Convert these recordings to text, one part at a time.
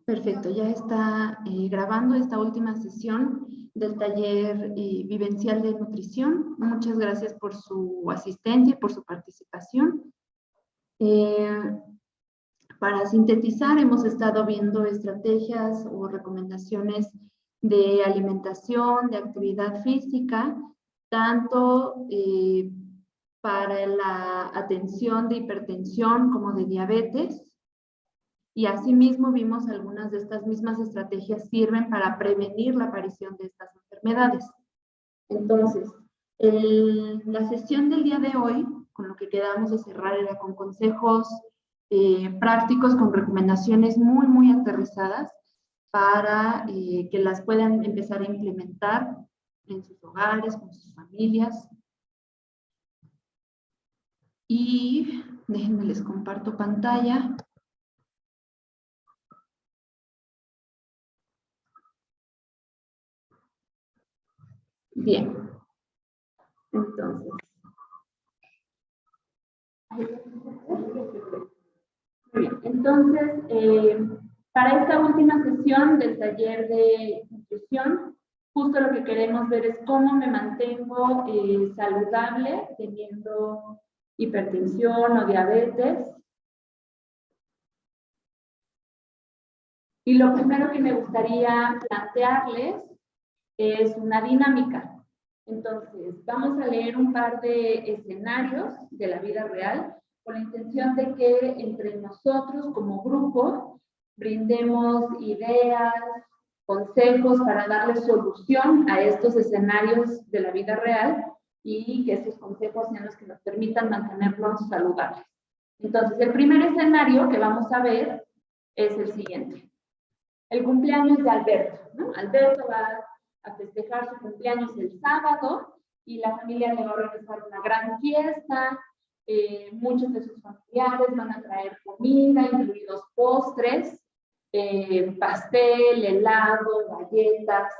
Perfecto, ya está grabando esta última sesión del taller vivencial de nutrición. Muchas gracias por su asistencia y por su participación. Para sintetizar, hemos estado viendo estrategias o recomendaciones de alimentación, de actividad física, tanto para la atención de hipertensión como de diabetes. Y asimismo vimos algunas de estas mismas estrategias sirven para prevenir la aparición de estas enfermedades. Entonces, la sesión del día de hoy, con lo que quedamos de cerrar, era con consejos prácticos, con recomendaciones muy aterrizadas para que las puedan empezar a implementar en sus hogares, con sus familias. Y déjenme les comparto pantalla. Bien, entonces. Bien, entonces, para esta última sesión del taller de nutrición, justo lo que queremos ver es cómo me mantengo saludable teniendo hipertensión o diabetes. Y lo primero que me gustaría plantearles es una dinámica. Entonces, vamos a leer un par de escenarios de la vida real con la intención de que entre nosotros como grupo brindemos ideas, consejos para darle solución a estos escenarios de la vida real y que estos consejos sean los que nos permitan mantenernos saludables. Entonces, el primer escenario que vamos a ver es el siguiente. El cumpleaños de Alberto, ¿no? Alberto va a festejar su cumpleaños el sábado y la familia le va a organizar una gran fiesta. Muchos de sus familiares van a traer comida, incluidos postres, pastel, helado, galletas.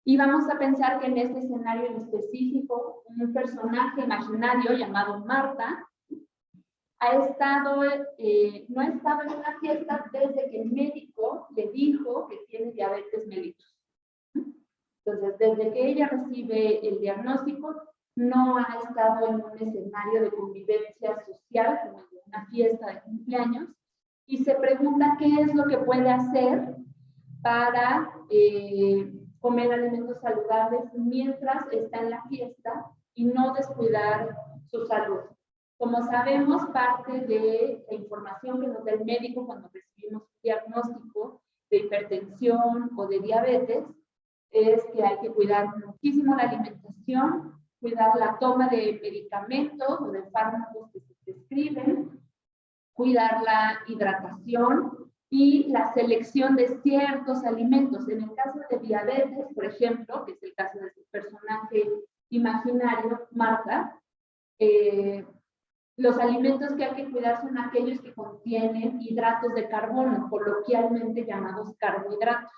Y vamos a pensar que en este escenario en específico, un personaje imaginario llamado Marta no ha estado en una fiesta desde que el médico le dijo que tiene diabetes mellitus. Entonces, desde que ella recibe el diagnóstico, no ha estado en un escenario de convivencia social, como en una fiesta de cumpleaños, y se pregunta qué es lo que puede hacer para comer alimentos saludables mientras está en la fiesta y no descuidar su salud. Como sabemos, parte de la información que nos da el médico cuando recibimos un diagnóstico de hipertensión o de diabetes es que hay que cuidar muchísimo la alimentación, cuidar la toma de medicamentos o de fármacos que se prescriben, cuidar la hidratación y la selección de ciertos alimentos. En el caso de diabetes, por ejemplo, que es el caso de su personaje imaginario, Marta, los alimentos que hay que cuidar son aquellos que contienen hidratos de carbono, coloquialmente llamados carbohidratos.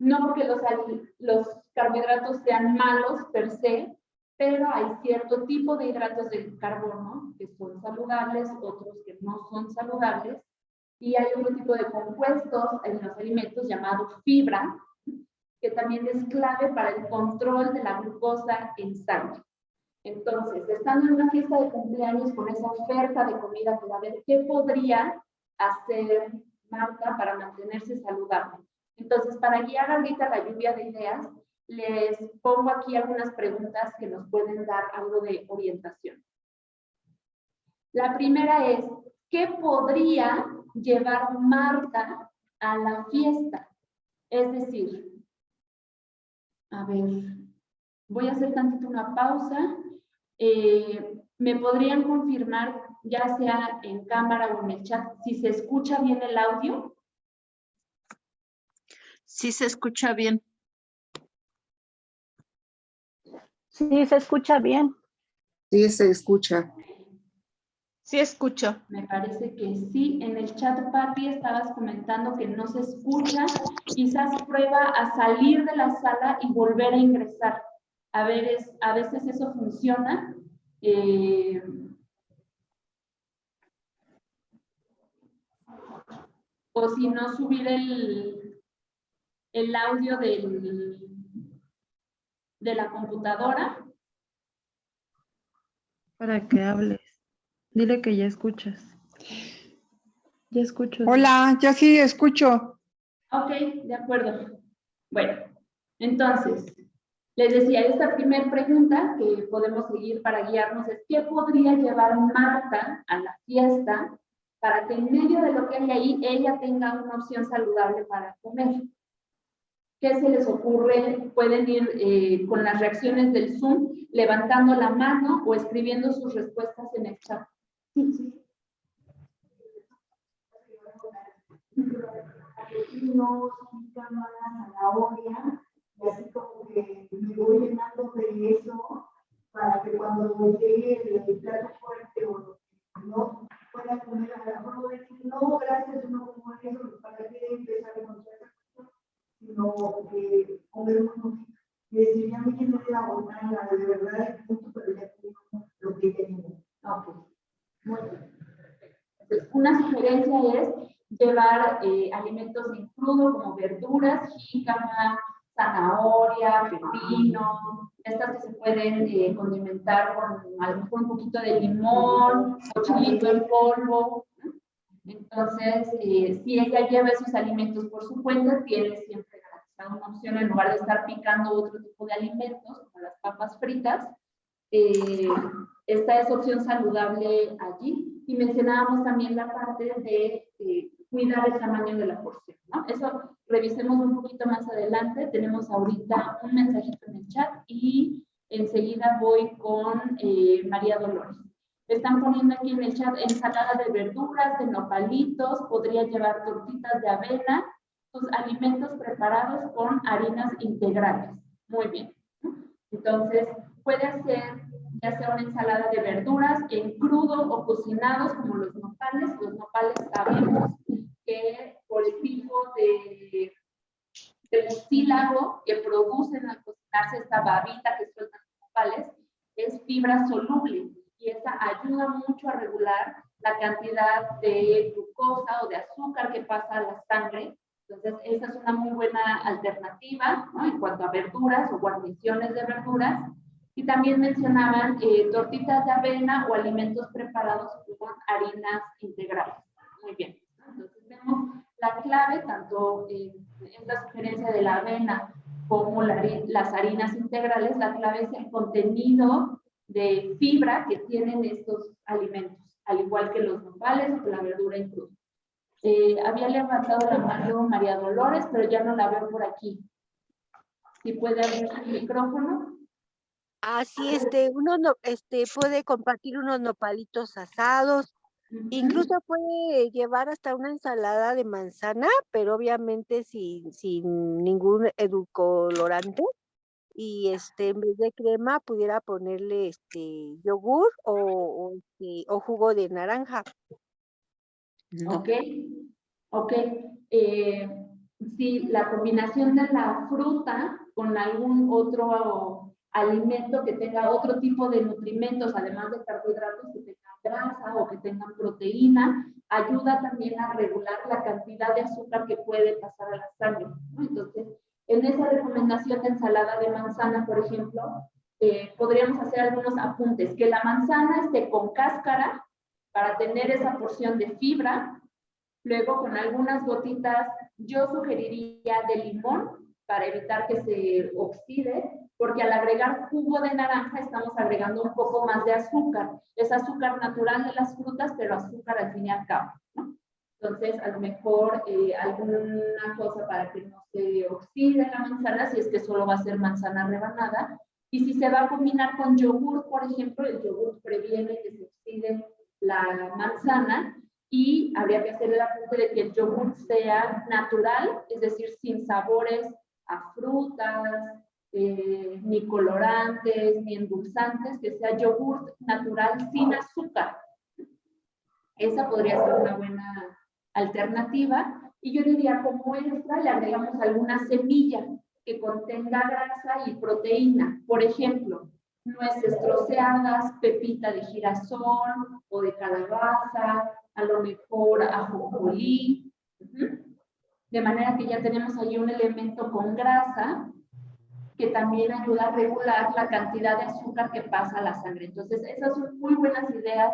No porque los carbohidratos sean malos per se, pero hay cierto tipo de hidratos de carbono que son saludables, otros que no son saludables, y hay otro tipo de compuestos en los alimentos llamados fibra, que también es clave para el control de la glucosa en sangre. Entonces, estando en una fiesta de cumpleaños con esa oferta de comida que va a haber, ¿qué podría hacer Marta para mantenerse saludable? Entonces, para guiar ahorita la lluvia de ideas, les pongo aquí algunas preguntas que nos pueden dar algo de orientación. La primera es, ¿qué podría llevar Marta a la fiesta? Es decir, a ver, voy a hacer tantito una pausa. ¿Me podrían confirmar, ya sea en cámara o en el chat, si se escucha bien el audio? Sí, se escucha bien. Sí, se escucha bien. Sí, se escucha. Sí, escucho. Me parece que sí. En el chat, Papi, estabas comentando que no se escucha. Quizás prueba a salir de la sala y volver a ingresar. A veces eso funciona. O si no, subir el audio de la computadora. Para que hables. Dile que ya escuchas. Ya escucho. Hola, yo sí escucho. Ok, de acuerdo. Bueno, entonces, les decía, esta primera pregunta que podemos seguir para guiarnos es, ¿qué podría llevar Marta a la fiesta para que en medio de lo que hay ahí, ella tenga una opción saludable para comer? ¿Qué se les ocurre? Pueden ir con las reacciones del Zoom, levantando la mano o escribiendo sus respuestas en el chat. Sí, sí. Pepinos, jícama, zanahoria, y así como que me voy llenando de eso para que cuando llegue el plato fuerte o no pueda comer, a lo mejor no decir, no, gracias, no como eso, para que empezar a conocer, sino comer un poquito. Y decir, ya me llené de la botana, de verdad, es mucho, pero ya tengo lo que tengo. Ok, muy bien. Entonces, una sugerencia es llevar alimentos en crudo como verduras, jícama, zanahoria, pepino, estas que se pueden condimentar con a lo mejor un poquito de limón o chilito en polvo, ¿no? Entonces, si ella lleva esos alimentos por su cuenta, tiene siempre garantizada una opción en lugar de estar picando otro tipo de alimentos, como las papas fritas. Esta es opción saludable allí. Y mencionábamos también la parte de cuidar el tamaño de la porción, ¿no? Eso revisemos un poquito más adelante. Tenemos ahorita un mensajito en el chat y enseguida voy con María Dolores. Están poniendo aquí en el chat ensalada de verduras, de nopalitos, podría llevar tortitas de avena, sus alimentos preparados con harinas integrales. Muy bien. Entonces, puede hacer ya sea una ensalada de verduras en crudo o cocinados, como los nopales. Los nopales sabemos que por el tipo de mucílago que producen al cocinarse esta babita que sueltan los nopales, es fibra soluble y esa ayuda mucho a regular la cantidad de glucosa o de azúcar que pasa a la sangre. Entonces, esa es una muy buena alternativa, ¿no? En cuanto a verduras o guarniciones de verduras. Y también mencionaban tortitas de avena o alimentos preparados con harinas integrales. Muy bien. Entonces, vemos la clave, tanto en esta sugerencia de la avena como las harinas integrales, la clave es el contenido de fibra que tienen estos alimentos, al igual que los nopales o la verdura en crudo. Había levantado la mano María Dolores, pero ya no la veo por aquí. Si puede abrir su micrófono. Así, uno puede compartir unos nopalitos asados, incluso puede llevar hasta una ensalada de manzana, pero obviamente sin ningún edulcorante. Y en vez de crema pudiera ponerle yogur o jugo de naranja. Ok, ok. Sí, la combinación de la fruta con algún otro alimento que tenga otro tipo de nutrimentos, además de carbohidratos, que tengan grasa o que tengan proteína, ayuda también a regular la cantidad de azúcar que puede pasar a la sangre, ¿no? Entonces, en esa recomendación de ensalada de manzana, por ejemplo, podríamos hacer algunos apuntes. Que la manzana esté con cáscara para tener esa porción de fibra. Luego, con algunas gotitas, yo sugeriría de limón para evitar que se oxide, porque al agregar jugo de naranja estamos agregando un poco más de azúcar. Es azúcar natural de las frutas, pero azúcar al fin y al cabo, ¿no? Entonces, a lo mejor alguna cosa para que no se oxide la manzana, si es que solo va a ser manzana rebanada. Y si se va a combinar con yogur, por ejemplo, el yogur previene que se oxide la manzana, y habría que hacer el apunte de que el yogur sea natural, es decir, sin sabores a frutas, ni colorantes, ni endulzantes, que sea yogur natural sin azúcar. Esa podría ser una buena alternativa. Y yo diría, como extra, le agregamos alguna semilla que contenga grasa y proteína. Por ejemplo, nueces troceadas, pepita de girasol o de calabaza, a lo mejor ajonjolí. De manera que ya tenemos ahí un elemento con grasa que también ayuda a regular la cantidad de azúcar que pasa a la sangre. Entonces, esas son muy buenas ideas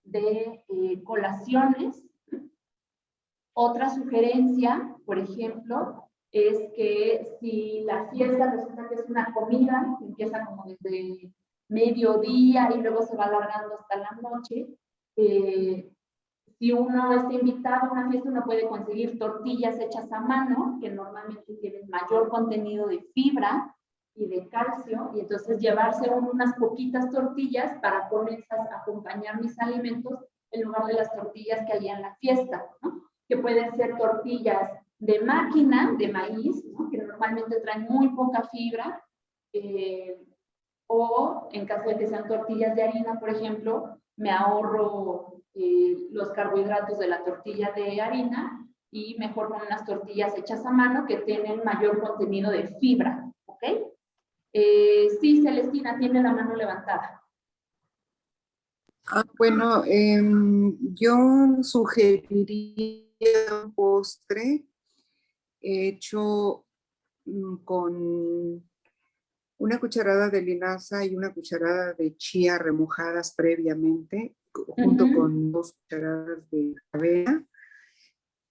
de colaciones. Otra sugerencia, por ejemplo, es que si la fiesta resulta que es una comida, que empieza como desde mediodía y luego se va alargando hasta la noche, si uno está invitado a una fiesta, uno puede conseguir tortillas hechas a mano, que normalmente tienen mayor contenido de fibra y de calcio, y entonces llevarse unas poquitas tortillas para con esas acompañar mis alimentos en lugar de las tortillas que había en la fiesta, ¿no? Que pueden ser tortillas de máquina, de maíz, ¿no? Que normalmente traen muy poca fibra, o en caso de que sean tortillas de harina, por ejemplo, me ahorro los carbohidratos de la tortilla de harina y mejor con unas tortillas hechas a mano que tienen mayor contenido de fibra, ¿ok? Sí, Celestina, tiene la mano levantada. Bueno, yo sugeriría un postre hecho con una cucharada de linaza y una cucharada de chía remojadas previamente, junto con 2 cucharadas de avena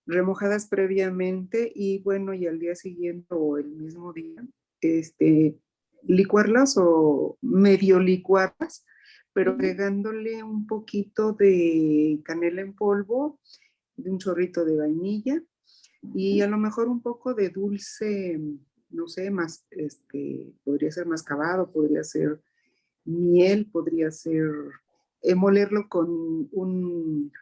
remojadas previamente, y bueno, y al día siguiente o el mismo día, licuarlas o medio licuarlas, pero agregándole un poquito de canela en polvo, de un chorrito de vainilla y a lo mejor un poco de dulce, no sé, más, podría ser mascabado, podría ser miel, podría ser molerlo con un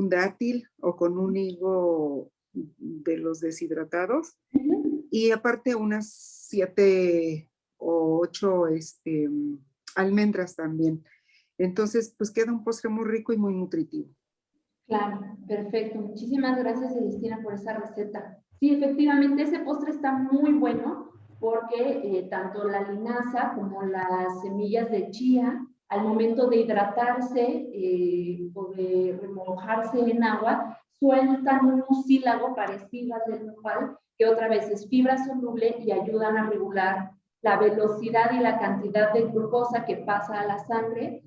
dátil o con un higo de los deshidratados, y aparte unas 7 o 8 almendras también. Entonces, pues queda un postre muy rico y muy nutritivo. Claro, perfecto. Muchísimas gracias, Celestina, por esa receta. Sí, efectivamente, ese postre está muy bueno porque tanto la linaza como las semillas de chía, al momento de hidratarse o de remojarse en agua, sueltan un mucílago parecido al del nopal, que otra vez es fibra soluble y ayudan a regular la velocidad y la cantidad de glucosa que pasa a la sangre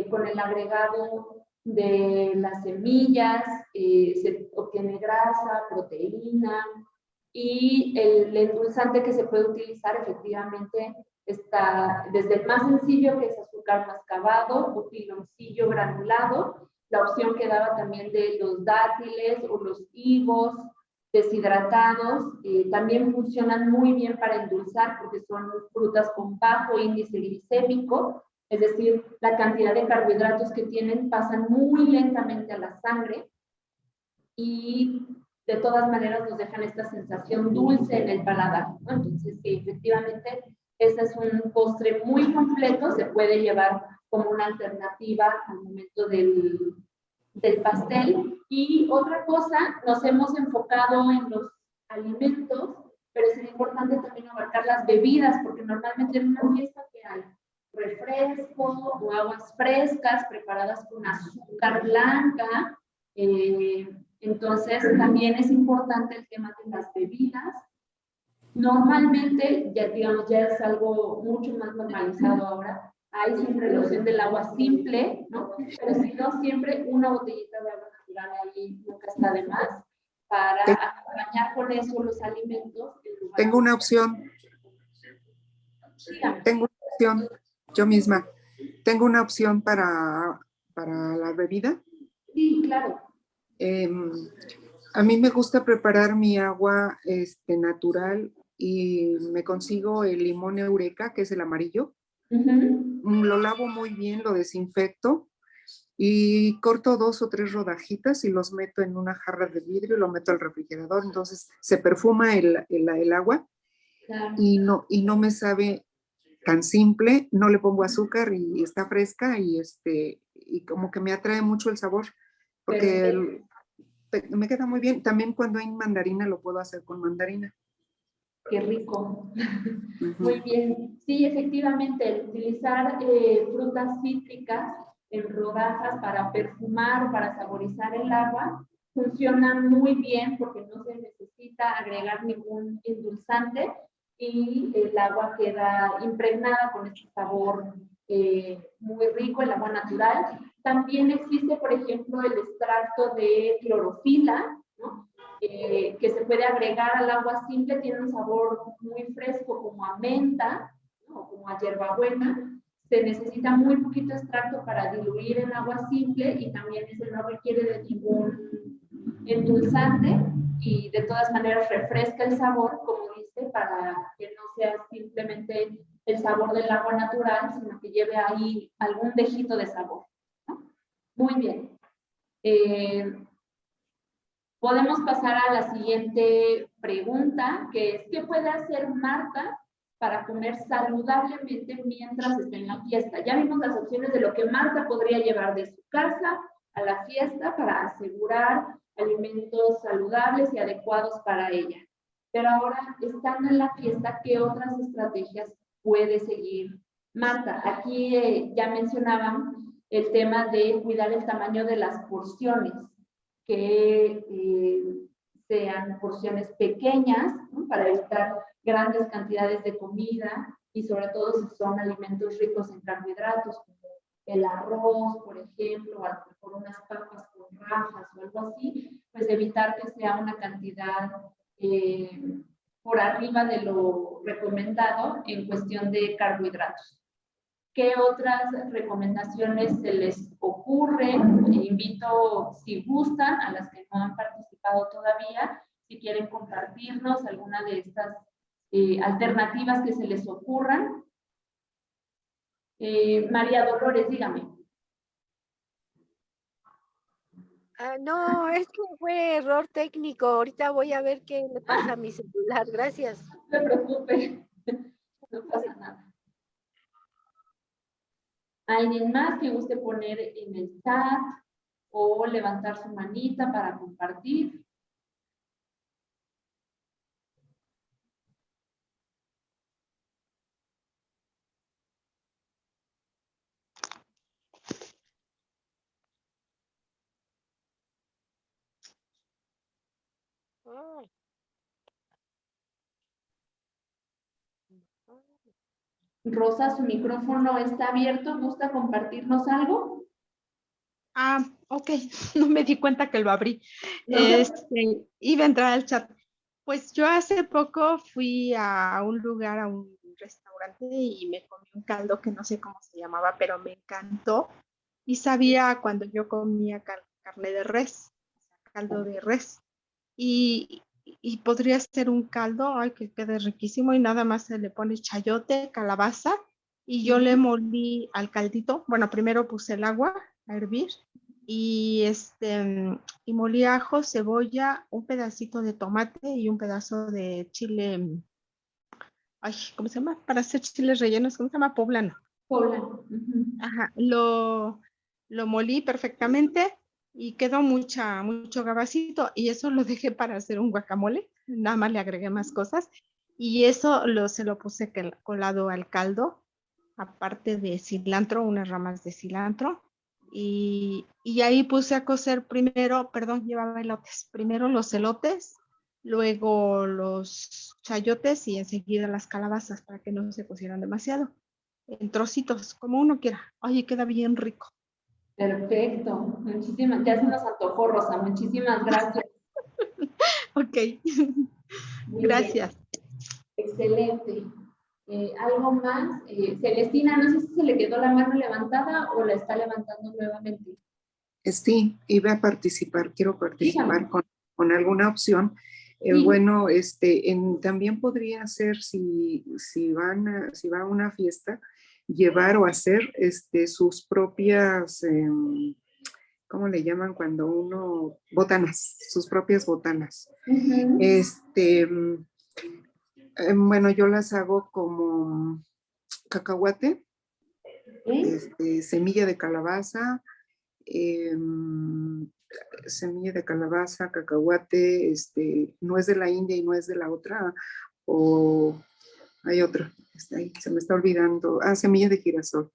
con el agregado de las semillas, se obtiene grasa, proteína, y el endulzante que se puede utilizar efectivamente está desde el más sencillo, que es azúcar mascabado o piloncillo granulado, la opción que daba también de los dátiles o los higos deshidratados, también funcionan muy bien para endulzar porque son frutas con bajo índice glicémico, es decir, la cantidad de carbohidratos que tienen pasan muy lentamente a la sangre y de todas maneras nos dejan esta sensación dulce en el paladar, ¿no? Entonces, sí, efectivamente, este es un postre muy completo, se puede llevar como una alternativa al momento del pastel. Y otra cosa, nos hemos enfocado en los alimentos, pero es importante también abarcar las bebidas, porque normalmente en una fiesta que hay refresco o aguas frescas preparadas con azúcar blanca, entonces también es importante el tema de las bebidas. Normalmente, ya digamos, ya es algo mucho más normalizado ahora, hay siempre la opción del agua simple, ¿no? Pero si no, siempre una botellita de agua natural ahí nunca está de más para acompañar con eso los alimentos. Tengo una opción. Dígame. Tengo una opción, yo misma. Tengo una opción para la bebida. Sí, claro. A mí me gusta preparar mi agua natural y me consigo el limón Eureka, que es el amarillo. Lo lavo muy bien, lo desinfecto y corto 2 o 3 rodajitas y los meto en una jarra de vidrio y lo meto al refrigerador. Entonces se perfuma el agua. Claro. y no me sabe tan simple, no le pongo azúcar y está fresca y como que me atrae mucho el sabor porque me queda muy bien. También cuando hay mandarina lo puedo hacer con mandarina. Qué rico. Muy bien. Sí, efectivamente, el utilizar frutas cítricas en rodajas para perfumar, para saborizar el agua, funciona muy bien porque no se necesita necesita agregar ningún endulzante y el agua queda impregnada con este sabor muy rico, el agua natural. También existe, por ejemplo, el extracto de clorofila, ¿no? Que se puede agregar al agua simple, tiene un sabor muy fresco, como a menta, ¿no? O como a hierbabuena. Se necesita muy poquito extracto para diluir en agua simple y también ese no requiere de ningún endulzante y de todas maneras refresca el sabor, como dice, para que no sea simplemente el sabor del agua natural, sino que lleve ahí algún dejito de sabor, ¿no? Muy bien. Podemos pasar a la siguiente pregunta, que es, ¿qué puede hacer Marta para comer saludablemente mientras está en la fiesta? Ya vimos las opciones de lo que Marta podría llevar de su casa a la fiesta para asegurar alimentos saludables y adecuados para ella. Pero ahora, estando en la fiesta, ¿qué otras estrategias puede seguir Marta? Aquí ya mencionaban el tema de cuidar el tamaño de las porciones, que sean porciones pequeñas, ¿no? Para evitar grandes cantidades de comida y sobre todo si son alimentos ricos en carbohidratos, como el arroz, por ejemplo, o a lo mejor unas papas con rajas o algo así, pues evitar que sea una cantidad por arriba de lo recomendado en cuestión de carbohidratos. ¿Qué otras recomendaciones se les ocurren? Invito, si gustan, a las que no han participado todavía, si quieren compartirnos alguna de estas alternativas que se les ocurran. María Dolores, dígame. No, es que fue error técnico. Ahorita voy a ver qué le pasa a mi celular. Gracias. No se preocupe, no pasa nada. ¿Alguien más que guste poner en el chat o levantar su manita para compartir? Rosa, su micrófono está abierto. ¿Gusta compartirnos algo? Ah, ok, no me di cuenta que lo abrí. No. Iba a entrar al chat. Pues yo hace poco fui a un lugar, a un restaurante y me comí un caldo que no sé cómo se llamaba, pero me encantó y sabía cuando yo comía carne de res, caldo de res. Y podría ser un caldo, ay, que quede riquísimo y nada más se le pone chayote, calabaza y yo le molí al caldito. Bueno, primero puse el agua a hervir y y molí ajo, cebolla, un pedacito de tomate y un pedazo de chile, ay, ¿cómo se llama? Para hacer chiles rellenos, ¿cómo se llama? Poblano. Poblano. Ajá, lo molí perfectamente y quedó mucho gabacito y eso lo dejé para hacer un guacamole, nada más le agregué más cosas y eso se lo puse colado al caldo, aparte de cilantro, unas ramas de cilantro y ahí puse a cocer primero, perdón, llevaba elotes, primero los elotes, luego los chayotes y enseguida las calabazas para que no se cocieran demasiado en trocitos, como uno quiera. Oye, queda bien rico. Perfecto. Muchísimas, ya se nos antojó, Rosa. Muchísimas gracias. Ok. Muy Gracias. bien. Excelente. ¿Algo más? Celestina, no sé si se le quedó la mano levantada o la está levantando nuevamente. Sí, iba a participar, quiero participar con alguna opción. Sí. Bueno, también podría ser si va a una fiesta, llevar o hacer sus propias, ¿cómo le llaman cuando uno? Botanas, sus propias botanas. Bueno, yo las hago como cacahuate, semilla de calabaza, cacahuate, nuez de la India y nuez de la otra, o hay otra, ahí, se me está olvidando, semilla de girasol.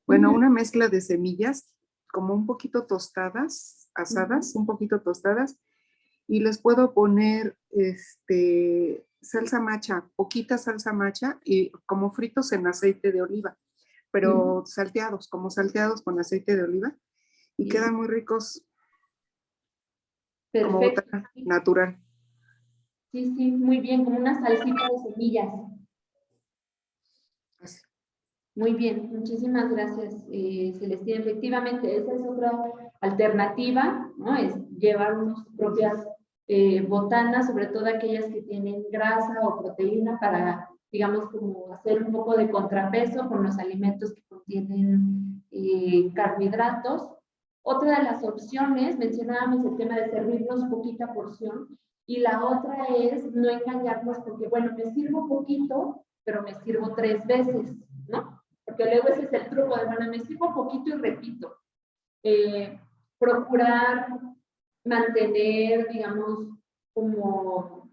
Bueno, una mezcla de semillas como un poquito tostadas, asadas, un poquito tostadas, y les puedo poner salsa macha, poquita salsa macha y como fritos en aceite de oliva, pero salteados, como salteados con aceite de oliva y quedan muy ricos como Perfecto. botana natural. Sí, sí, muy bien, como una salsita de semillas. Así. Muy bien, muchísimas gracias, Celestina. Efectivamente, esa es otra alternativa, ¿no? Es llevar sus propias botanas, sobre todo aquellas que tienen grasa o proteína para, digamos, como hacer un poco de contrapeso con los alimentos que contienen carbohidratos. Otra de las opciones, mencionábamos el tema de servirnos poquita porción, y la otra es no engañarnos porque, bueno, me sirvo poquito, pero me sirvo 3 veces, ¿no? Porque luego ese es el truco de, bueno, me sirvo poquito y repito. Procurar mantener, digamos, como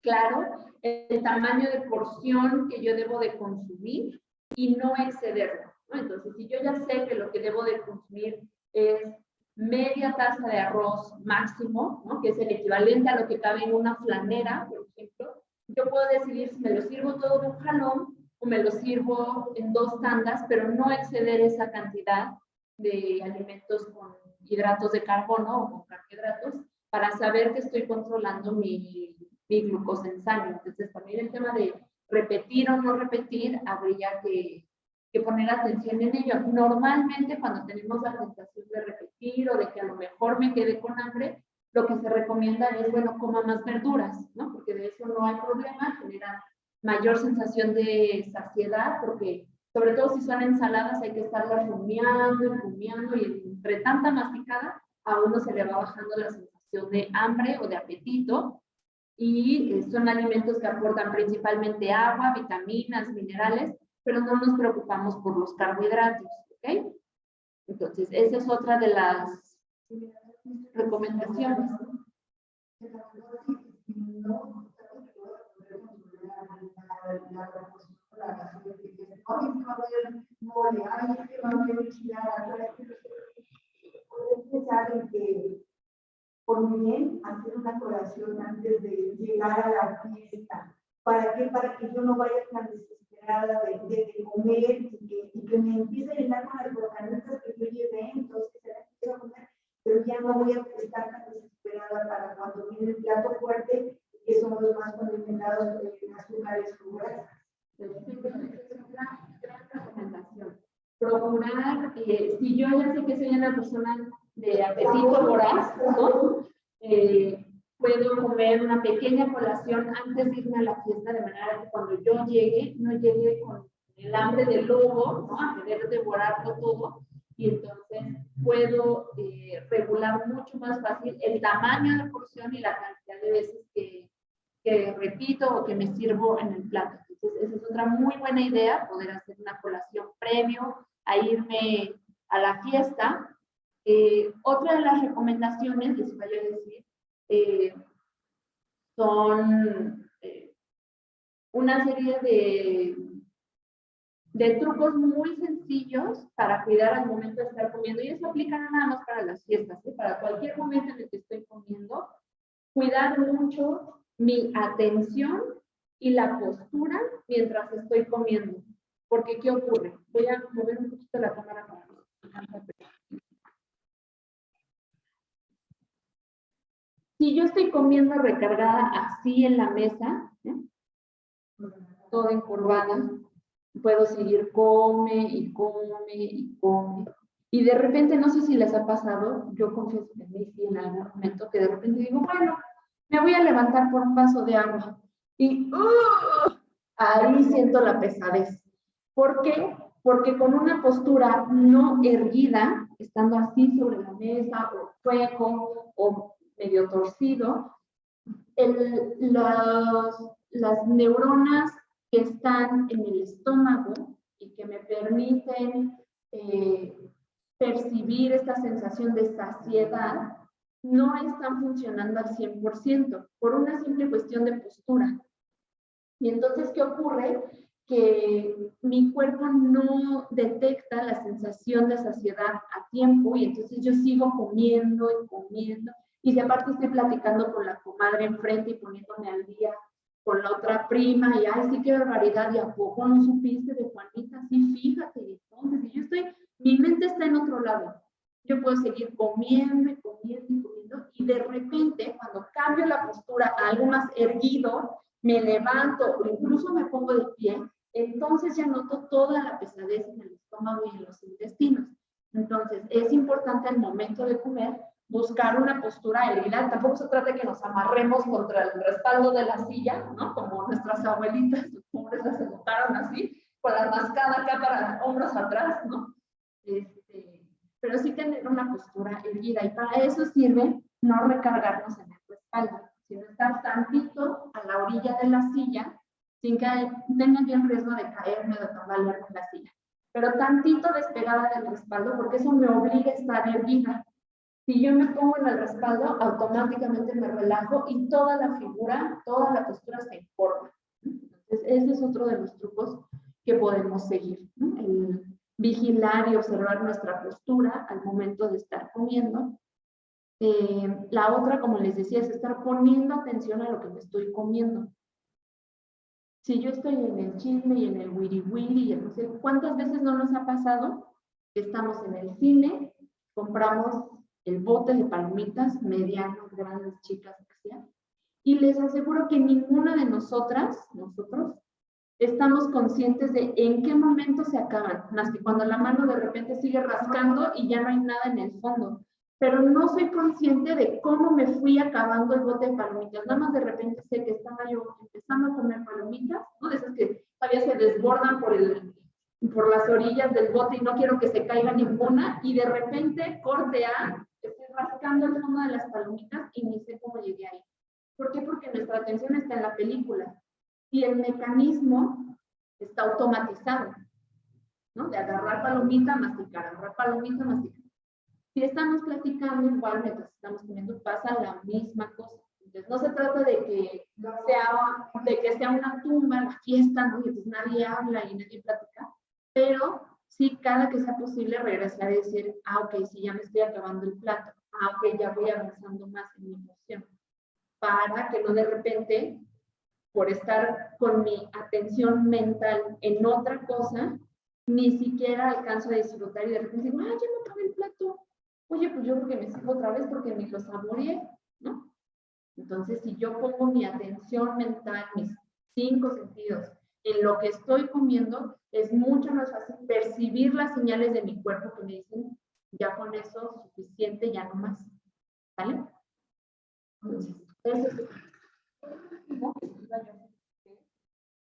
claro el tamaño de porción que yo debo de consumir y no excederlo, ¿no? Entonces, si yo ya sé que lo que debo de consumir es media taza de arroz máximo, ¿no? Que es el equivalente a lo que cabe en una flanera, por ejemplo, yo puedo decidir si me lo sirvo todo de un jalón o me lo sirvo en 2 tandas, pero no exceder esa cantidad de alimentos con hidratos de carbono o con carbohidratos para saber que estoy controlando mi glucosa en sangre. Entonces, también el tema de repetir o no repetir, habría que poner atención en ello. Normalmente, cuando tenemos la tentación de repetir o de que a lo mejor me quede con hambre, lo que se recomienda es, bueno, coma más verduras, ¿no? Porque de eso no hay problema, genera mayor sensación de saciedad, porque sobre todo si son ensaladas hay que estarlas rumiando y rumiando, y entre tanta masticada a uno se le va bajando la sensación de hambre o de apetito, y son alimentos que aportan principalmente agua, vitaminas, minerales, pero no nos preocupamos por los carbohidratos, ¿ok? Entonces, esa es otra de las recomendaciones. Por muy bien hacer una colación antes de llegar a la fiesta. ¿Para qué? Para que yo no vaya tan desesperada de comer y que me empiece a llenar con las botanitas que yo llevé, entonces empiezo a comer, pero ya no voy a estar tan desesperada para cuando viene el plato fuerte, que son los más condimentados en azúcares o grasas. Es una gran recomendación. Procurar, si yo ya sé que soy una persona de apetito voraz, ¿no? Puedo comer una pequeña colación antes de irme a la fiesta, de manera que cuando yo llegue, no llegue con el hambre del lobo, ¿no? A querer devorarlo todo, y entonces puedo regular mucho más fácil el tamaño de la porción y la cantidad de veces que repito o que me sirvo en el plato. Entonces, esa es otra muy buena idea, poder hacer una colación previo a irme a la fiesta. Otra de las recomendaciones, les voy a decir, son una serie de trucos muy sencillos para cuidar al momento de estar comiendo, y eso aplica no nada más para las fiestas, para cualquier momento en el que estoy comiendo, cuidar mucho mi atención y la postura mientras estoy comiendo. Porque, ¿qué ocurre? Voy a mover un poquito la cámara para que si yo estoy comiendo recargada así en la mesa, toda encorvada, puedo seguir come y come y come. Y de repente, no sé si les ha pasado, yo confieso que me hice en algún momento que de repente digo, bueno, me voy a levantar por un vaso de agua. Y ahí siento la pesadez. ¿Por qué? Porque con una postura no erguida, estando así sobre la mesa, o chueco, o medio torcido, las neuronas que están en el estómago y que me permiten percibir esta sensación de saciedad, no están funcionando al 100% por una simple cuestión de postura. Y entonces, ¿qué ocurre? Que mi cuerpo no detecta la sensación de saciedad a tiempo, y entonces yo sigo comiendo y comiendo, Y si aparte estoy platicando con la comadre enfrente y poniéndome al día con la otra prima, y ay, sí, qué barbaridad, ¿y a poco no supiste de Juanita? Sí, fíjate, y entonces, y yo estoy, mi mente está en otro lado. Yo puedo seguir comiendo y comiendo y comiendo, y de repente, cuando cambio la postura a algo más erguido, me levanto o incluso me pongo de pie, entonces ya noto toda la pesadez en el estómago y en los intestinos. Entonces, es importante al momento de comer buscar una postura erguida. Tampoco se trata de que nos amarremos contra el respaldo de la silla, ¿no? Como nuestras abuelitas, sus pobres las sentaron así, con la mascada acá para hombros atrás, ¿no? Pero sí tener una postura erguida, y para eso sirve no recargarnos en el respaldo, sino estar tantito a la orilla de la silla, sin que tenga yo el riesgo de caerme o de tambalearme en la silla. Pero tantito despegada del respaldo, porque eso me obliga a estar erguida. Si yo me pongo en el respaldo, automáticamente me relajo y toda la figura, toda la postura se informa. Entonces, ese es otro de los trucos que podemos seguir, ¿no? El vigilar y observar nuestra postura al momento de estar comiendo. La otra, como les decía, es estar poniendo atención a lo que me estoy comiendo. Si yo estoy en el chisme y en el wiri wiri, y no sé cuántas veces no nos ha pasado que estamos en el cine, compramos el bote de palomitas, medianas, grandes, chicas, que sea, y les aseguro que ninguna de nosotros, estamos conscientes de en qué momento se acaban, más que cuando la mano de repente sigue rascando y ya no hay nada en el fondo. Pero no soy consciente de cómo me fui acabando el bote de palomitas. Nada más de repente sé que estaba yo empezando a comer palomitas, ¿no? De esas que todavía se desbordan por las orillas del bote y no quiero que se caiga ninguna, y de repente corte a, estoy rascando el fondo de las palomitas y ni sé cómo llegué ahí. ¿Por qué? Porque nuestra atención está en la película y el mecanismo está automatizado, ¿no? De agarrar palomita, masticar, agarrar palomita, masticar. Si estamos platicando igual mientras estamos comiendo, pasa la misma cosa. Entonces, no se trata de que sea una tumba, una fiesta, ¿no? Y entonces nadie habla y nadie platica, pero sí, cada que sea posible regresar y decir, ok, sí, ya me estoy acabando el plato, ok, ya voy avanzando más en mi emoción, para que no de repente, por estar con mi atención mental en otra cosa, ni siquiera alcanzo a disfrutar y de repente digo, ya me acabé el plato. Oye, pues yo creo que me sirvo otra vez porque me lo saboreé, ¿no? Entonces, si yo pongo mi atención mental, mis 5 sentidos, en lo que estoy comiendo, es mucho más fácil percibir las señales de mi cuerpo que me dicen, ya con eso suficiente, ya no más. ¿Vale? Entonces, eso es lo que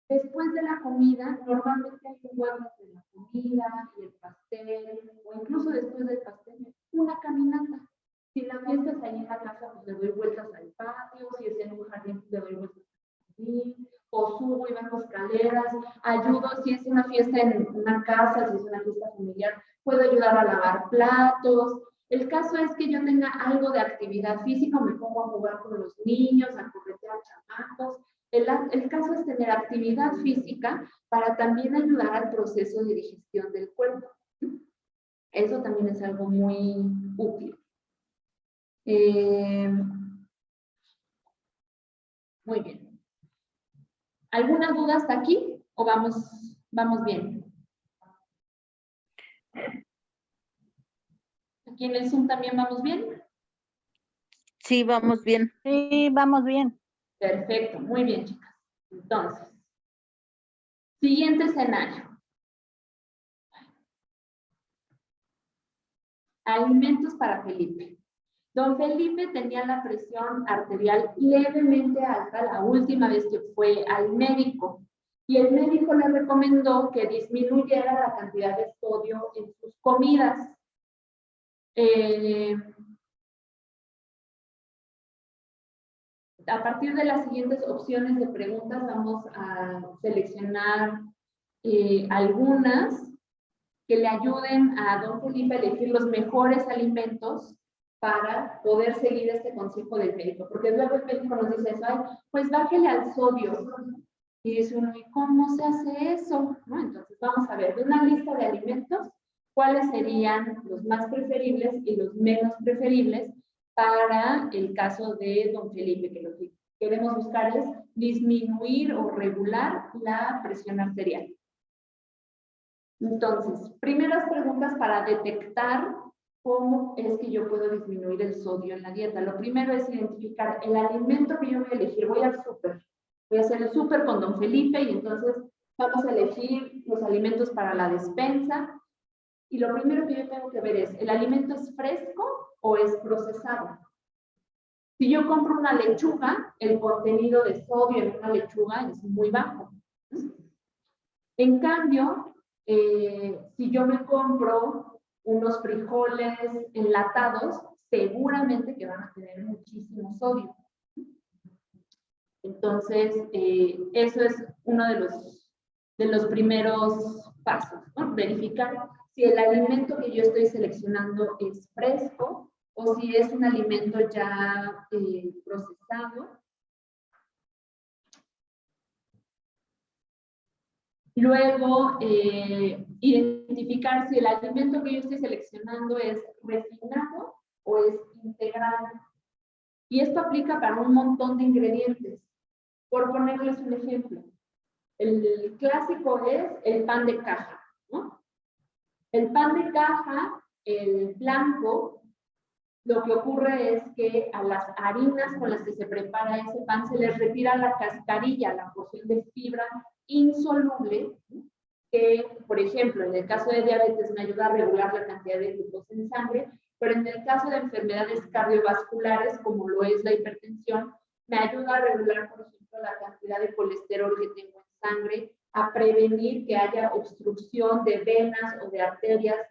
después de la comida, normalmente hay juegos de la comida y el pastel, o incluso después del pastel, una caminata. Si la fiesta es ahí en la casa, pues le doy vueltas al patio, si es en un jardín, pues le doy vueltas al jardín, o subo y bajo escaleras, ayudo, si es una fiesta en una casa, si es una fiesta familiar, puedo ayudar a lavar platos. El caso es que yo tenga algo de actividad física, me pongo a jugar con los niños, a corretear chamacos. El caso es tener actividad física para también ayudar al proceso de digestión del cuerpo. Eso también es algo muy útil. Muy bien. ¿Alguna duda hasta aquí o vamos bien? ¿Aquí en el Zoom también vamos bien? Sí, vamos bien. Sí, vamos bien. Perfecto, muy bien, chicas. Entonces, siguiente escenario. Alimentos para Felipe. Don Felipe tenía la presión arterial levemente alta la última vez que fue al médico, y el médico le recomendó que disminuyera la cantidad de sodio en sus comidas. A partir de las siguientes opciones de preguntas vamos a seleccionar algunas que le ayuden a don Felipe a elegir los mejores alimentos para poder seguir este consejo del médico. Porque luego el médico nos dice eso, ay, pues bájele al sodio. Y dice uno, ¿y cómo se hace eso? ¿No? Entonces vamos a ver de una lista de alimentos cuáles serían los más preferibles y los menos preferibles para el caso de don Felipe, que lo que queremos buscar es disminuir o regular la presión arterial. Entonces, primeras preguntas para detectar cómo es que yo puedo disminuir el sodio en la dieta. Lo primero es identificar el alimento que yo voy a elegir. Voy al súper. Voy a hacer el súper con don Felipe y entonces vamos a elegir los alimentos para la despensa. Y lo primero que yo tengo que ver es, ¿el alimento es fresco o es procesado? Si yo compro una lechuga, el contenido de sodio en una lechuga es muy bajo. En cambio, si yo me compro unos frijoles enlatados, seguramente que van a tener muchísimo sodio. Entonces, eso es uno de los primeros pasos, ¿no? Verificar si el alimento que yo estoy seleccionando es fresco o si es un alimento ya procesado. Luego, identificar si el alimento que yo estoy seleccionando es refinado o es integral. Y esto aplica para un montón de ingredientes. Por ponerles un ejemplo, el clásico es el pan de caja, ¿no? El pan de caja, el blanco, lo que ocurre es que a las harinas con las que se prepara ese pan se les retira la cascarilla, la porción de fibra insoluble, que, por ejemplo, en el caso de diabetes me ayuda a regular la cantidad de glucosa en sangre, pero en el caso de enfermedades cardiovasculares, como lo es la hipertensión, me ayuda a regular, por ejemplo, la cantidad de colesterol que tengo en sangre, a prevenir que haya obstrucción de venas o de arterias,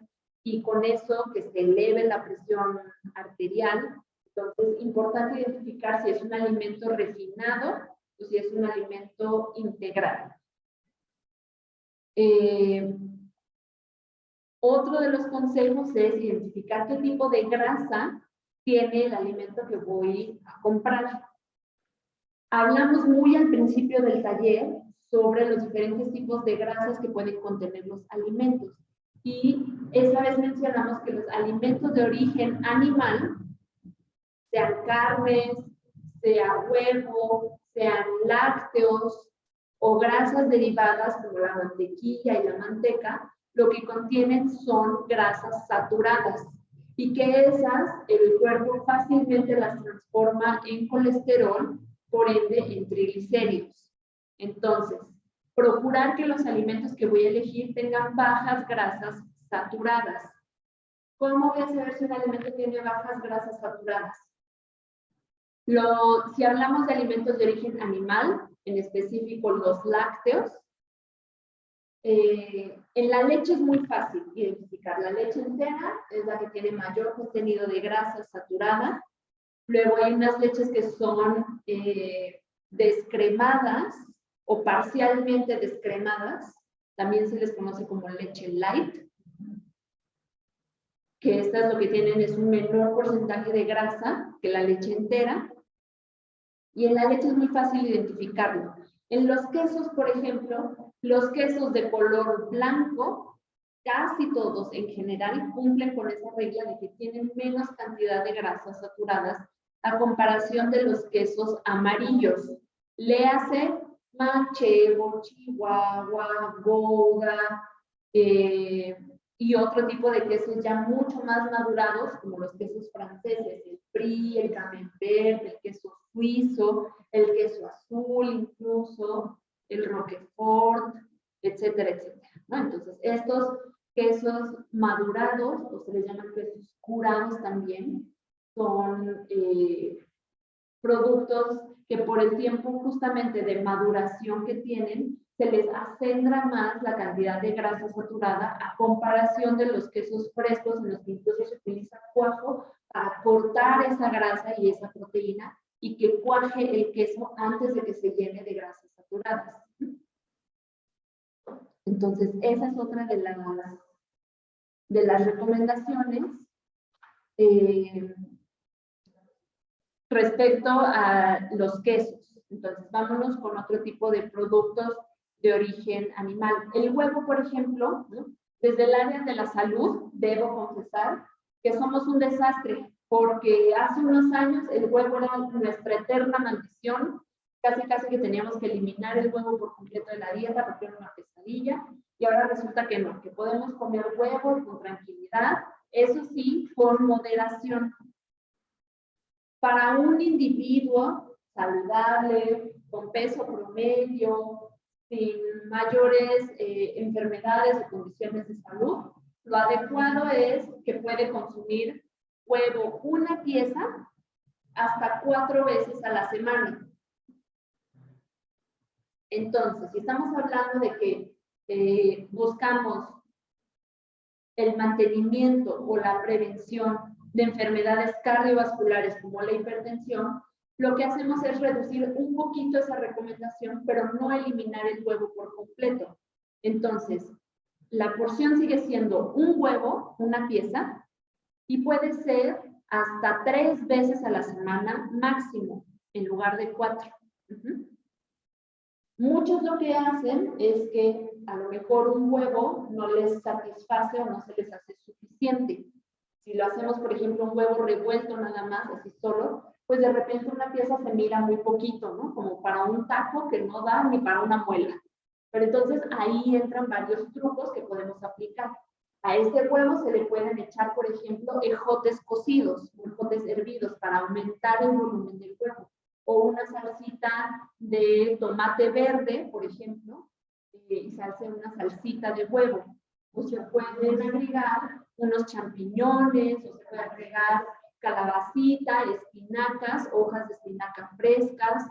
y con eso que se eleve la presión arterial. Entonces, es importante identificar si es un alimento refinado o si es un alimento integral. Otro de los consejos es identificar qué tipo de grasa tiene el alimento que voy a comprar. Hablamos muy al principio del taller sobre los diferentes tipos de grasas que pueden contener los alimentos. Y esa vez mencionamos que los alimentos de origen animal, sean carnes, sea huevo, sean lácteos o grasas derivadas como la mantequilla y la manteca, lo que contienen son grasas saturadas y que esas el cuerpo fácilmente las transforma en colesterol, por ende en triglicéridos. Entonces, procurar que los alimentos que voy a elegir tengan bajas grasas saturadas. ¿Cómo voy a saber si un alimento tiene bajas grasas saturadas? Si hablamos de alimentos de origen animal, en específico los lácteos, en la leche es muy fácil identificar. La leche entera es la que tiene mayor contenido de grasa saturada. Luego hay unas leches que son descremadas o parcialmente descremadas. También se les conoce como leche light, que estas lo que tienen es un menor porcentaje de grasa que la leche entera. Y en la leche es muy fácil identificarlo. En los quesos, por ejemplo, los quesos de color blanco, casi todos en general cumplen con esa regla de que tienen menos cantidad de grasas saturadas a comparación de los quesos amarillos. Léase manchego, chihuahua, gouda, y otro tipo de quesos ya mucho más madurados, como los quesos franceses, el brie, el camembert, el queso suizo, el queso azul incluso, el roquefort, etcétera, etcétera, ¿no? Entonces, estos quesos madurados, o se les llaman quesos curados también, son productos que por el tiempo justamente de maduración que tienen, se les acendra más la cantidad de grasa saturada a comparación de los quesos frescos en los que incluso se utiliza cuajo para cortar esa grasa y esa proteína y que cuaje el queso antes de que se llene de grasas saturadas. Entonces, esa es otra de las recomendaciones. Respecto a los quesos. Entonces, vámonos con otro tipo de productos de origen animal. El huevo, por ejemplo, ¿no? Desde el área de la salud, debo confesar que somos un desastre, porque hace unos años el huevo era nuestra eterna maldición, casi que teníamos que eliminar el huevo por completo de la dieta porque era una pesadilla, y ahora resulta que no, que podemos comer huevos con tranquilidad, eso sí, con moderación. Para un individuo saludable, con peso promedio, sin mayores enfermedades o condiciones de salud, lo adecuado es que puede consumir huevo una pieza hasta 4 veces a la semana. Entonces, si estamos hablando de que buscamos el mantenimiento o la prevención de enfermedades cardiovasculares como la hipertensión, lo que hacemos es reducir un poquito esa recomendación, pero no eliminar el huevo por completo. Entonces, la porción sigue siendo un huevo, una pieza, y puede ser hasta 3 veces a la semana máximo, en lugar de 4. Muchos lo que hacen es que a lo mejor un huevo no les satisface o no se les hace suficiente. Si lo hacemos, por ejemplo, un huevo revuelto nada más, así solo, pues de repente una pieza se mira muy poquito, ¿no? Como para un taco que no da ni para una muela. Pero entonces ahí entran varios trucos que podemos aplicar. A este huevo se le pueden echar, por ejemplo, ejotes cocidos, ejotes hervidos para aumentar el volumen del huevo. O una salsita de tomate verde, por ejemplo, y se hace una salsita de huevo. O se pueden agregar unos champiñones, o se puede agregar calabacita, espinacas, hojas de espinaca frescas,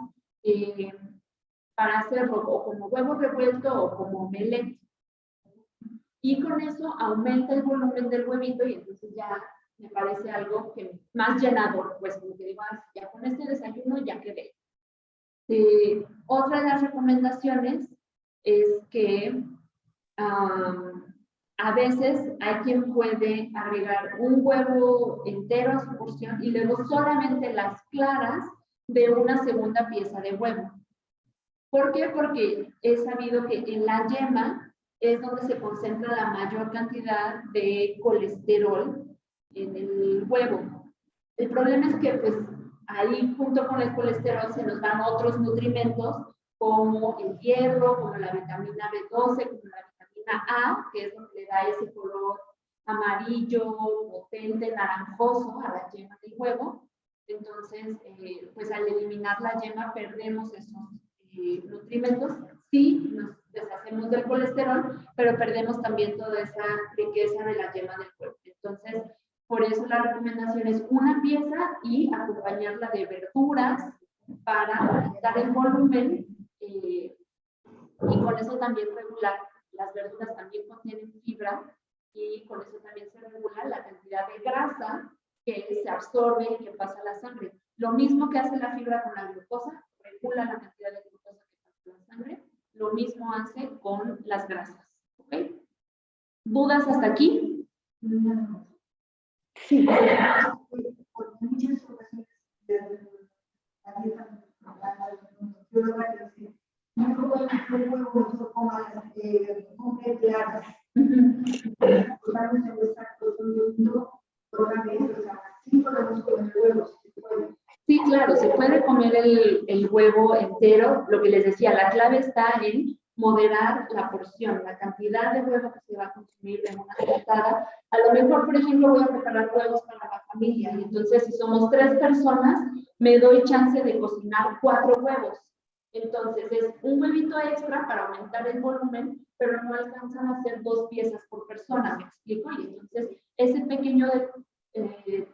para hacerlo o como huevo revuelto o como omelette. Y con eso aumenta el volumen del huevito y entonces ya me parece algo que más llenador, pues como que digo, ya con este desayuno ya quedé. Otra de las recomendaciones es que a veces hay quien puede agregar un huevo entero a su porción y luego solamente las claras de una segunda pieza de huevo. ¿Por qué? Porque he sabido que en la yema es donde se concentra la mayor cantidad de colesterol en el huevo. El problema es que pues ahí junto con el colesterol se nos dan otros nutrimentos como el hierro, como la vitamina B12, como la vitamina A, que es lo que le da ese color amarillo, potente, naranjoso a la yema del huevo. Entonces, pues al eliminar la yema perdemos esos nutrimentos. Sí, nos deshacemos del colesterol, pero perdemos también toda esa riqueza de la yema del huevo. Entonces, por eso la recomendación es una pieza y acompañarla de verduras para aumentar el volumen y con eso también regular. Las verduras también contienen fibra y con eso también se regula la cantidad de grasa que se absorbe y que pasa a la sangre. Lo mismo que hace la fibra con la glucosa, regula la cantidad de glucosa que pasa a la sangre, lo mismo hace con las grasas. ¿Ok? ¿Dudas hasta aquí? Sí, porque muchas ocasiones la dieta yo lo voy a decir, no puedo comer huevos o comer claras. Vamos a estar consumiendo otra vez, o sea, sí podemos comer huevos, se puede. Sí, claro, se puede comer el huevo entero. Lo que les decía, la clave está en moderar la porción, la cantidad de huevo que se va a consumir en una sentada. A lo mejor, por ejemplo, voy a preparar huevos para la familia y entonces si somos 3 personas, me doy chance de cocinar 4 huevos. Entonces es un huevito extra para aumentar el volumen, pero no alcanzan a hacer 2 piezas por persona, ¿me explico? Y entonces ese pequeño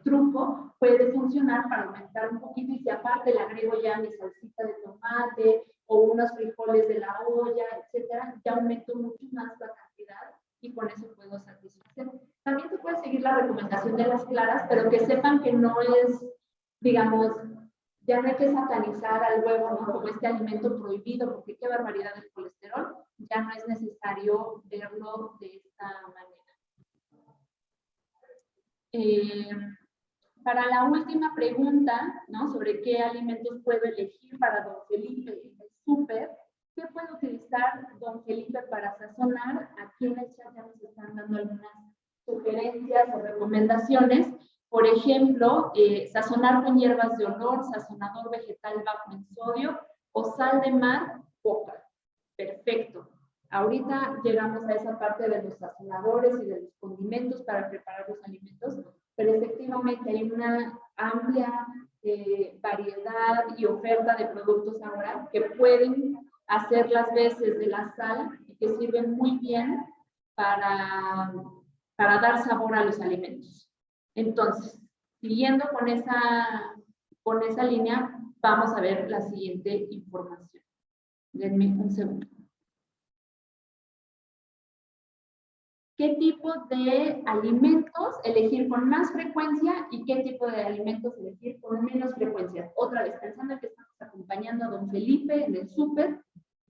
truco puede funcionar para aumentar un poquito y si aparte le agrego ya mi salsita de tomate o unos frijoles de la olla, etcétera, ya aumento mucho más la cantidad y con eso puedo satisfacer. También se puede seguir la recomendación de las claras, pero que sepan que no es, digamos, ya no hay que satanizar al huevo, ¿no? Como este alimento prohibido, porque qué barbaridad del colesterol, ya no es necesario verlo de esta manera. Para la última pregunta, ¿no? Sobre qué alimentos puedo elegir para don Felipe en el súper, ¿qué puede utilizar don Felipe para sazonar? Aquí en el chat ya nos están dando algunas sugerencias o recomendaciones, Por ejemplo, sazonar con hierbas de olor, sazonador vegetal bajo en sodio o sal de mar, poca. Perfecto. Ahorita llegamos a esa parte de los sazonadores y de los condimentos para preparar los alimentos, pero efectivamente hay una amplia variedad y oferta de productos ahora que pueden hacer las veces de la sal y que sirven muy bien para dar sabor a los alimentos. Entonces, siguiendo con esa línea, vamos a ver la siguiente información. Denme un segundo. ¿Qué tipo de alimentos elegir con más frecuencia y qué tipo de alimentos elegir con menos frecuencia? Otra vez, pensando que estamos acompañando a don Felipe en el súper,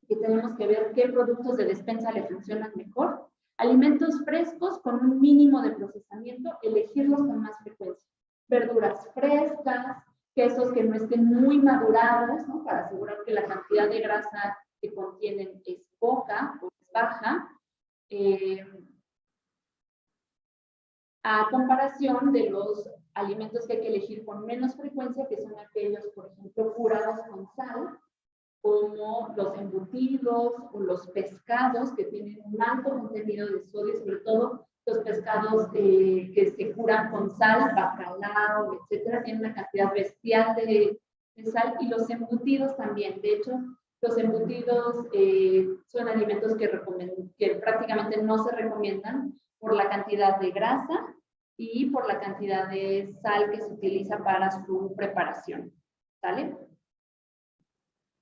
que tenemos que ver qué productos de despensa le funcionan mejor. Alimentos frescos con un mínimo de procesamiento, elegirlos con más frecuencia. Verduras frescas, quesos que no estén muy madurados, ¿no? Para asegurar que la cantidad de grasa que contienen es poca o es baja. A comparación de los alimentos que hay que elegir con menos frecuencia, que son aquellos, por ejemplo, curados con sal, como los embutidos o los pescados que tienen un alto contenido de sodio, sobre todo los pescados que se curan con sal, bacalao, etcétera, tienen una cantidad bestial de sal, y los embutidos también. De hecho, los embutidos son alimentos que prácticamente no se recomiendan por la cantidad de grasa y por la cantidad de sal que se utiliza para su preparación. ¿Sale?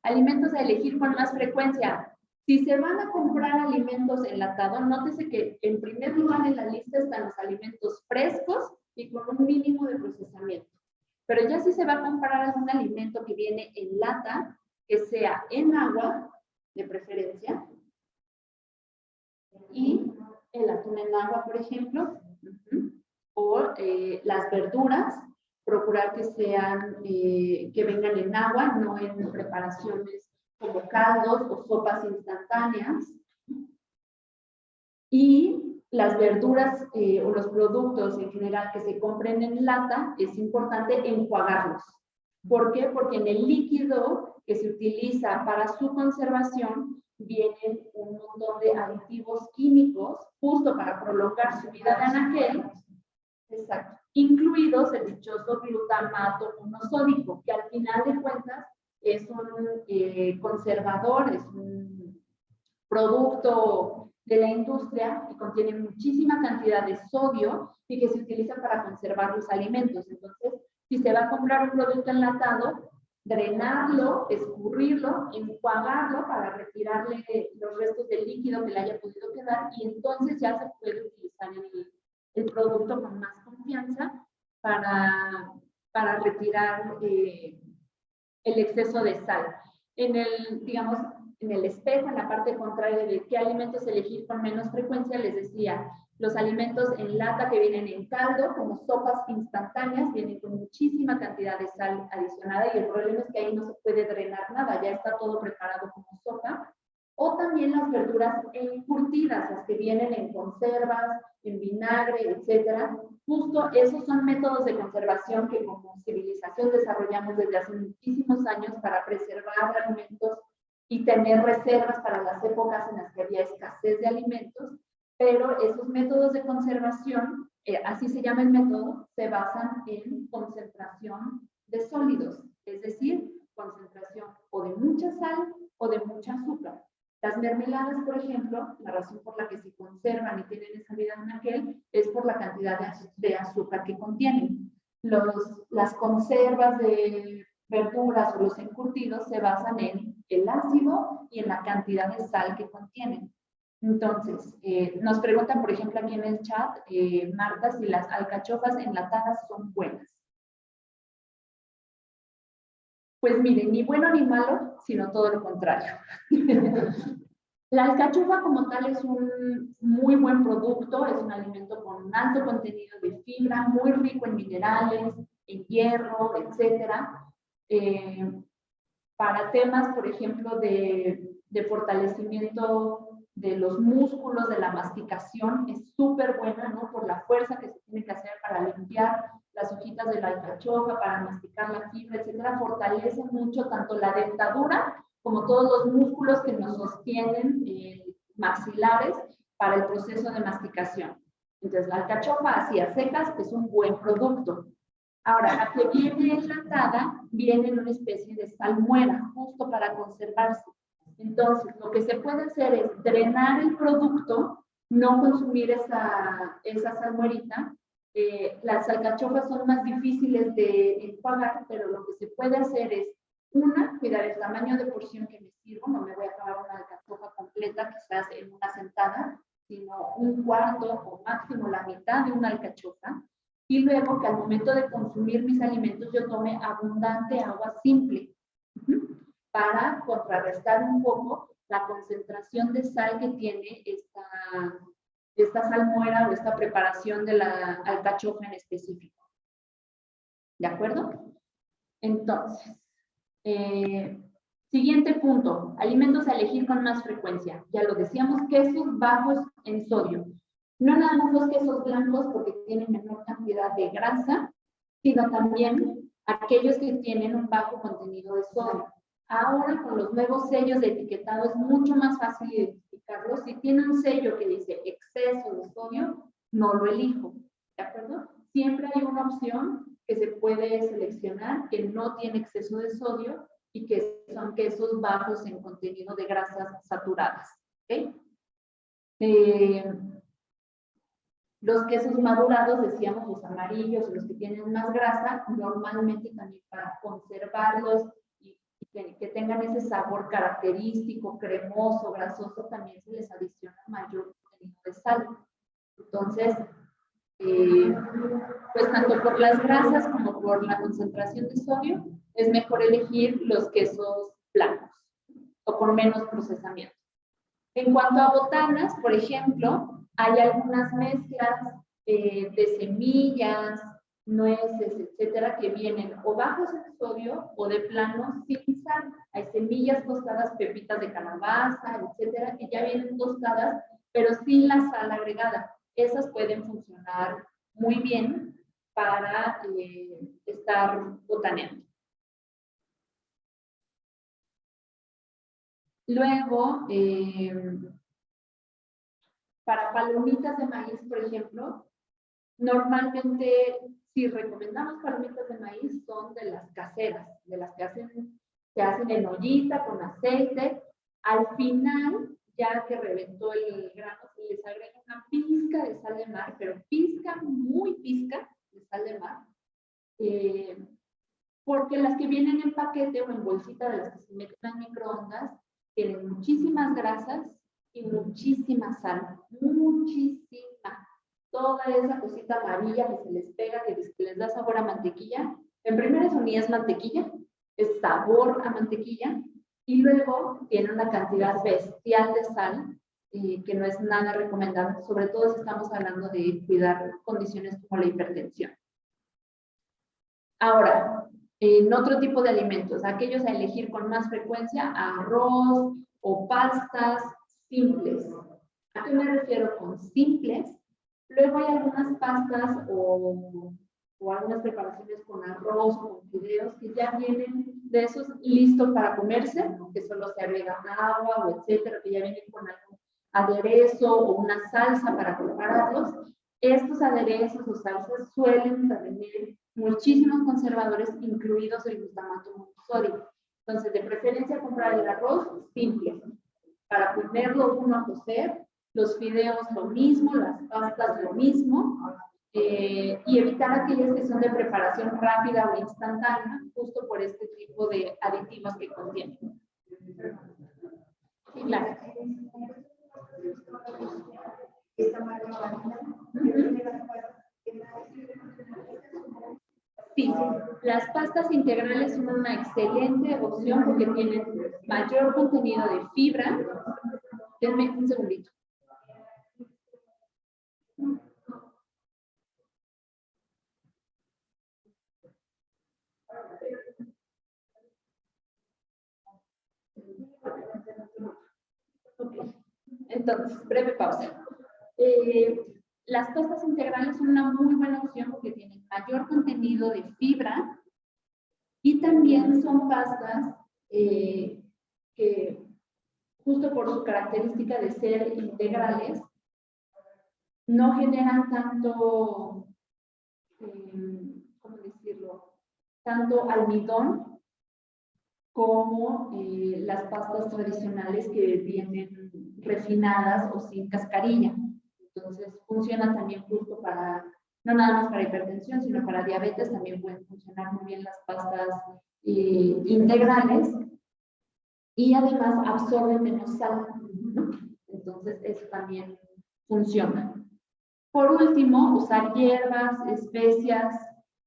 Alimentos a elegir con más frecuencia. Si se van a comprar alimentos enlatados, nótese que en primer lugar en la lista están los alimentos frescos y con un mínimo de procesamiento. Pero ya si se va a comprar algún alimento que viene en lata, que sea en agua, de preferencia, y el atún en agua, por ejemplo, o las verduras, procurar que sean, que vengan en agua, no en preparaciones como caldos o sopas instantáneas. Y las verduras o los productos en general que se compren en lata, es importante enjuagarlos. ¿Por qué? Porque en el líquido que se utiliza para su conservación vienen un montón de aditivos químicos justo para prolongar su vida de anaquel. Exacto. Incluidos el dichoso glutamato monosódico, que al final de cuentas es un conservador, es un producto de la industria que contiene muchísima cantidad de sodio y que se utiliza para conservar los alimentos. Entonces, si se va a comprar un producto enlatado, drenarlo, escurrirlo, enjuagarlo para retirarle los restos del líquido que le haya podido quedar, y entonces ya se puede utilizar el producto con más confianza para retirar el exceso de sal. En el espejo, en la parte contraria de qué alimentos elegir con menos frecuencia, les decía, los alimentos en lata que vienen en caldo, como sopas instantáneas, vienen con muchísima cantidad de sal adicionada, y el problema es que ahí no se puede drenar nada, ya está todo preparado como sopa. O también las verduras encurtidas, las que vienen en conservas, en vinagre, etcétera. Justo esos son métodos de conservación que como civilización desarrollamos desde hace muchísimos años para preservar alimentos y tener reservas para las épocas en las que había escasez de alimentos, pero esos métodos de conservación, así se llama el método, se basan en concentración de sólidos, es decir, concentración o de mucha sal o de mucha azúcar. Las mermeladas, por ejemplo, la razón por la que se conservan y tienen esa vida en aquel es por la cantidad de azúcar que contienen. Las conservas de verduras o los encurtidos se basan en el ácido y en la cantidad de sal que contienen. Entonces, nos preguntan, por ejemplo, aquí en el chat, Marta, si las alcachofas enlatadas son buenas. Pues miren, ni bueno ni malo, sino todo lo contrario. La alcachofa como tal es un muy buen producto, es un alimento con un alto contenido de fibra, muy rico en minerales, en hierro, etcétera. Para temas, por ejemplo, de fortalecimiento de los músculos, de la masticación, es súper buena, ¿no? Por la fuerza que se tiene que hacer para limpiar las hojitas de la alcachofa para masticar la fibra, etcétera, fortalece mucho tanto la dentadura como todos los músculos que nos sostienen maxilares para el proceso de masticación. Entonces, la alcachofa así a secas es un buen producto. Ahora, la que viene enlatada viene en una especie de salmuera, justo para conservarse. Entonces, lo que se puede hacer es drenar el producto, no consumir esa salmuerita. Las alcachofas son más difíciles de enjuagar, pero lo que se puede hacer es, una, cuidar el tamaño de porción que me sirvo. No me voy a acabar una alcachofa completa, quizás en una sentada, sino un cuarto o máximo la mitad de una alcachofa. Y luego que al momento de consumir mis alimentos yo tome abundante agua simple para contrarrestar un poco la concentración de sal que tiene esta salmuera o esta preparación de la alcachofa en específico. ¿De acuerdo? Entonces, siguiente punto, alimentos a elegir con más frecuencia. Ya lo decíamos, quesos bajos en sodio. No nada más los quesos blancos porque tienen menor cantidad de grasa, sino también aquellos que tienen un bajo contenido de sodio. Ahora con los nuevos sellos de etiquetado es mucho más fácil identificarlos. Si tiene un sello que dice exceso de sodio, no lo elijo, ¿de acuerdo? Siempre hay una opción que se puede seleccionar que no tiene exceso de sodio y que son quesos bajos en contenido de grasas saturadas, ¿ok? Los quesos madurados, decíamos los amarillos, los que tienen más grasa, normalmente también para conservarlos y que tengan ese sabor característico, cremoso, grasoso, también se les adiciona mayor contenido de sal. Entonces, pues tanto por las grasas como por la concentración de sodio, es mejor elegir los quesos blancos o con menos procesamiento. En cuanto a botanas, por ejemplo, hay algunas mezclas de semillas, nueces, etcétera, que vienen o bajos en sodio o de plano sin sal. Hay semillas tostadas, pepitas de calabaza, etcétera, que ya vienen tostadas, pero sin la sal agregada. Esas pueden funcionar muy bien para estar botaneando. Luego, para palomitas de maíz, por ejemplo, normalmente, si recomendamos palomitas de maíz, son de las caseras, de las que se hacen en ollita, con aceite. Al final, ya que reventó el grano, se les agrega una pizca de sal de mar, pero pizca, muy pizca de sal de mar, porque las que vienen en paquete o en bolsita de las que se meten en microondas, tienen muchísimas grasas y muchísima sal, muchísima. Toda esa cosita amarilla que se les pega, que les da sabor a mantequilla. En primera eso ni es mantequilla, es sabor a mantequilla. Y luego tiene una cantidad bestial de sal que no es nada recomendable, sobre todo si estamos hablando de cuidar condiciones como la hipertensión. Ahora, en otro tipo de alimentos, aquellos a elegir con más frecuencia, arroz o pastas simples. ¿A qué me refiero con simples? Luego hay algunas pastas o algunas preparaciones con arroz o con fideos que ya vienen de esos listos para comerse, que solo se agrega agua o etcétera, que ya vienen con algún aderezo o una salsa para prepararlos. Estos aderezos o salsas suelen tener muchísimos conservadores, incluidos el glutamato monosódico. Entonces, de preferencia comprar el arroz simple, para ponerlo uno a cocer, los fideos lo mismo, las pastas lo mismo, y evitar aquellas que son de preparación rápida o instantánea, justo por este tipo de aditivos que contienen. Sí, claro. Sí, las pastas integrales son una excelente opción porque tienen mayor contenido de fibra. Denme un segundito. Okay. Entonces, breve pausa. las pastas integrales son una muy buena opción porque tienen mayor contenido de fibra y también son pastas que justo por su característica de ser integrales, no generan tanto, ¿cómo decirlo? Tanto almidón como las pastas tradicionales que vienen refinadas o sin cascarilla. Entonces funciona también justo para, no nada más para hipertensión, sino para diabetes también pueden funcionar muy bien las pastas integrales y además absorben menos sal, ¿no? Entonces eso también funciona. Por último, usar hierbas, especias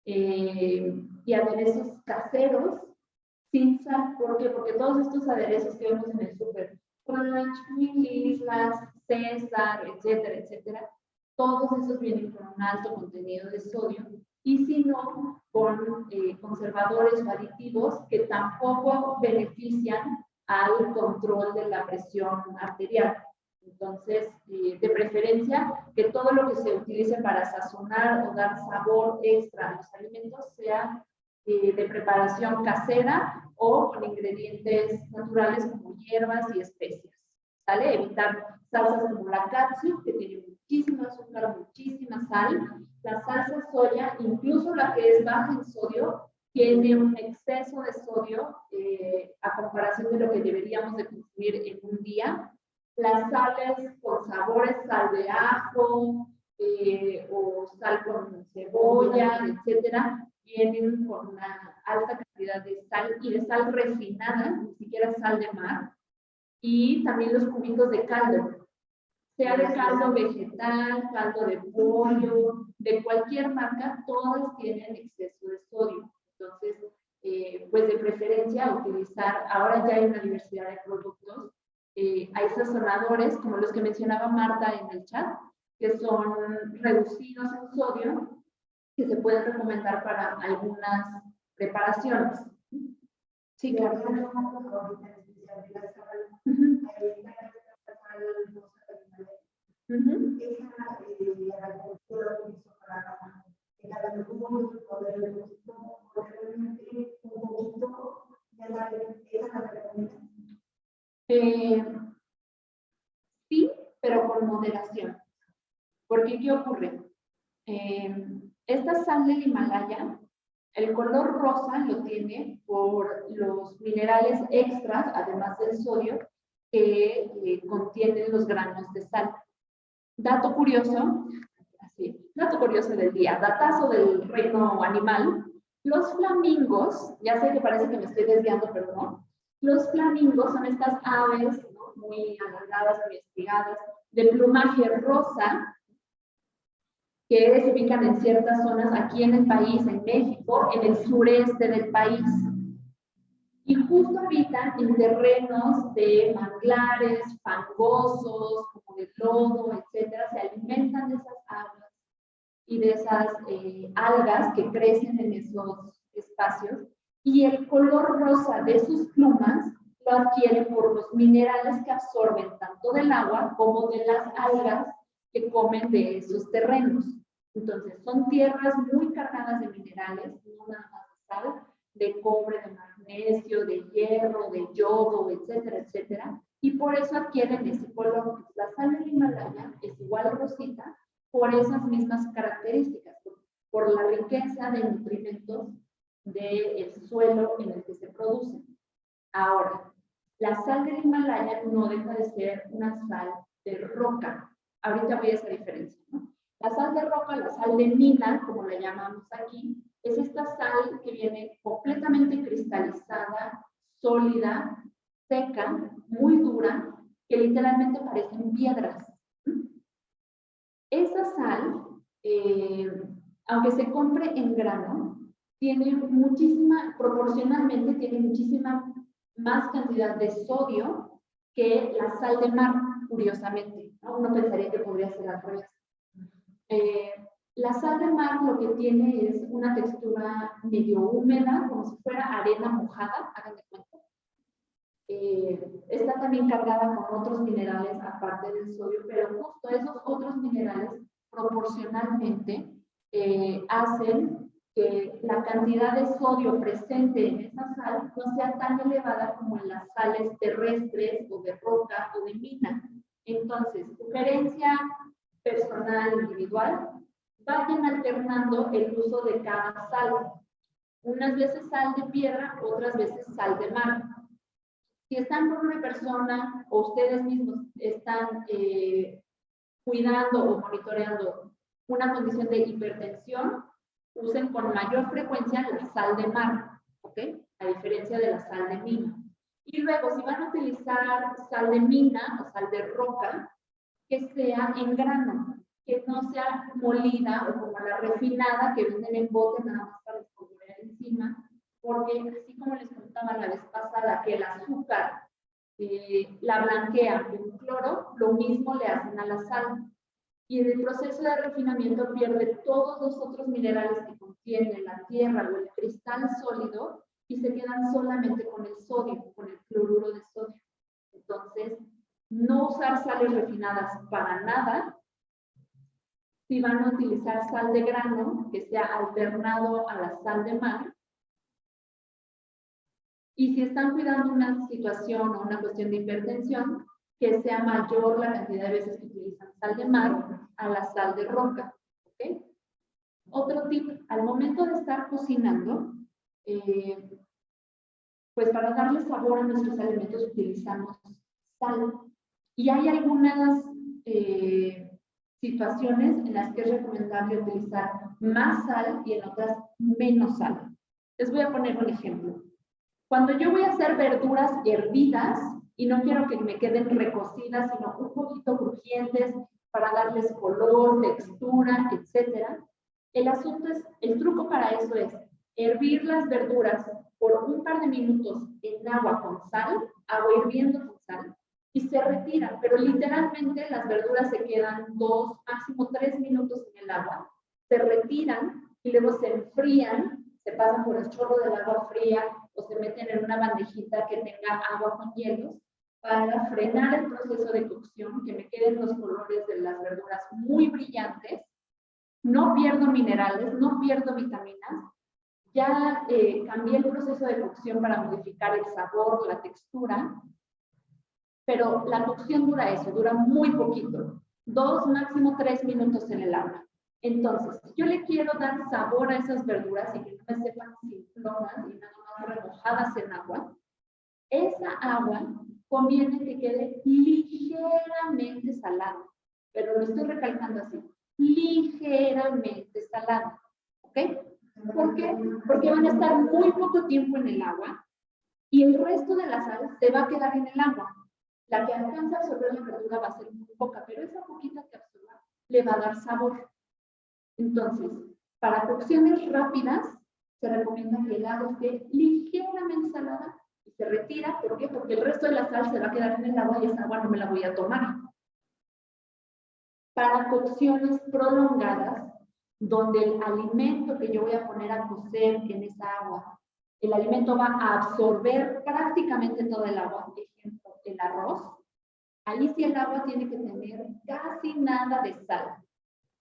y aderezos caseros sin sal. ¿Por qué? Porque todos estos aderezos que vemos en el súper, ranch, mil islas, César, etcétera, etcétera, todos esos vienen con un alto contenido de sodio y si no, con conservadores o aditivos que tampoco benefician al control de la presión arterial. Entonces, de preferencia, que todo lo que se utilice para sazonar o dar sabor extra a los alimentos sea de preparación casera o con ingredientes naturales como hierbas y especias. ¿Sale? Evitar salsas como la katsu, que tiene muchísimo azúcar, muchísima sal. La salsa soya, incluso la que es baja en sodio, tiene un exceso de sodio a comparación de lo que deberíamos de consumir en un día. Las sales con sabores, sal de ajo o sal con cebolla, etcétera, vienen con una alta cantidad de sal y de sal refinada, ni siquiera sal de mar. Y también los cubitos de caldo, sea de caldo vegetal, caldo de pollo, de cualquier marca, todas tienen exceso de sodio. Entonces, pues de preferencia utilizar, ahora ya hay una diversidad de productos, hay sazonadores como los que mencionaba Marta en el chat, que son reducidos en sodio, que se pueden recomendar para algunas preparaciones. Sí, claro. Sí, pero con moderación. Porque, ¿qué ocurre? Esta sal del Himalaya, el color rosa lo tiene por los minerales extras, además del sodio, que contienen los granos de sal. Dato curioso del día, datazo del reino animal. Los flamingos, ya sé que parece que me estoy desviando, pero no. Los flamingos son estas aves, ¿no?, muy alargadas, muy espigadas, de plumaje rosa, que se ubican en ciertas zonas aquí en el país, en México, en el sureste del país. Y justo habitan en terrenos de manglares, fangosos, como de lodo, etcétera. Se alimentan de esas aguas y de esas algas que crecen en esos espacios. Y el color rosa de sus plumas lo adquiere por los minerales que absorben tanto del agua como de las algas que comen de esos terrenos. Entonces, son tierras muy cargadas de minerales, no nada más de sal, de cobre, de magnesio, de hierro, de yodo, etcétera, etcétera. Y por eso adquieren ese color. La sal del Himalaya es igual rosita por esas mismas características, por la riqueza de nutrimentos del suelo en el que se producen. Ahora, la sal del Himalaya no deja de ser una sal de roca. Ahorita voy a esa diferencia, ¿no? La sal de roca, la sal de mina, como la llamamos aquí, es esta sal que viene completamente cristalizada, sólida, seca, muy dura, que literalmente parecen piedras. Esa sal, aunque se compre en grano, tiene proporcionalmente tiene muchísima más cantidad de sodio que la sal de mar, curiosamente, ¿no? Uno pensaría que podría ser al revés. La sal de mar lo que tiene es una textura medio húmeda, como si fuera arena mojada, hagan de cuenta. Está también cargada con otros minerales aparte del sodio, pero justo esos otros minerales proporcionalmente hacen que la cantidad de sodio presente en esa sal no sea tan elevada como en las sales terrestres o de roca o de mina. Entonces, sugerencia personal, individual, vayan alternando el uso de cada sal. Unas veces sal de piedra, otras veces sal de mar. Si están con una persona o ustedes mismos están cuidando o monitoreando una condición de hipertensión, usen con mayor frecuencia la sal de mar, ¿ok? A diferencia de la sal de mina. Y luego, si van a utilizar sal de mina o sal de roca, que sea en grano, que no sea molida o como la refinada que venden en bote nada más para escurrir encima, porque así como les contaba la vez pasada que el azúcar la blanquea con cloro, lo mismo le hacen a la sal. Y en el proceso de refinamiento pierde todos los otros minerales que contiene la tierra o el cristal sólido y se quedan solamente con el sodio, con el cloruro de sodio. Entonces, no usar sales refinadas para nada. Si van a utilizar sal de grano, que sea alternado a la sal de mar. Y si están cuidando una situación o una cuestión de hipertensión, que sea mayor la cantidad de veces que utilizan sal de mar a la sal de roca. ¿Okay? Otro tip, al momento de estar cocinando, pues para darle sabor a nuestros alimentos utilizamos sal. Y hay algunas situaciones en las que es recomendable utilizar más sal y en otras menos sal. Les voy a poner un ejemplo. Cuando yo voy a hacer verduras hervidas y no quiero que me queden recocidas, sino un poquito crujientes para darles color, textura, etc. El truco para eso es hervir las verduras por un par de minutos en agua con sal, agua hirviendo con sal, y se retiran, pero literalmente las verduras se quedan 2, máximo 3 minutos en el agua, se retiran y luego se enfrían, se pasan por el chorro del agua fría o se meten en una bandejita que tenga agua con hielos para frenar el proceso de cocción, que me queden los colores de las verduras muy brillantes, no pierdo minerales, no pierdo vitaminas, ya cambié el proceso de cocción para modificar el sabor, la textura, pero la cocción dura eso, dura muy poquito, 2, máximo 3 minutos en el agua. Entonces, si yo le quiero dar sabor a esas verduras y que no me sepan simplonas y nada más remojadas en agua, esa agua conviene que quede ligeramente salada, pero lo estoy recalcando así, ligeramente salada, ¿ok? ¿Por qué? Porque van a estar muy poco tiempo en el agua y el resto de la sal se va a quedar en el agua. La que alcanza a absorber la verdura va a ser muy poca, pero esa poquita que absorba le va a dar sabor. Entonces, para cocciones rápidas, se recomienda que el agua esté ligeramente salada y se retira. ¿Por qué? Porque el resto de la sal se va a quedar en el agua y esa agua no me la voy a tomar. Para cocciones prolongadas, donde el alimento que yo voy a poner a cocer en esa agua, el alimento va a absorber prácticamente todo el agua, por ejemplo, el arroz, ahí sí el agua tiene que tener casi nada de sal.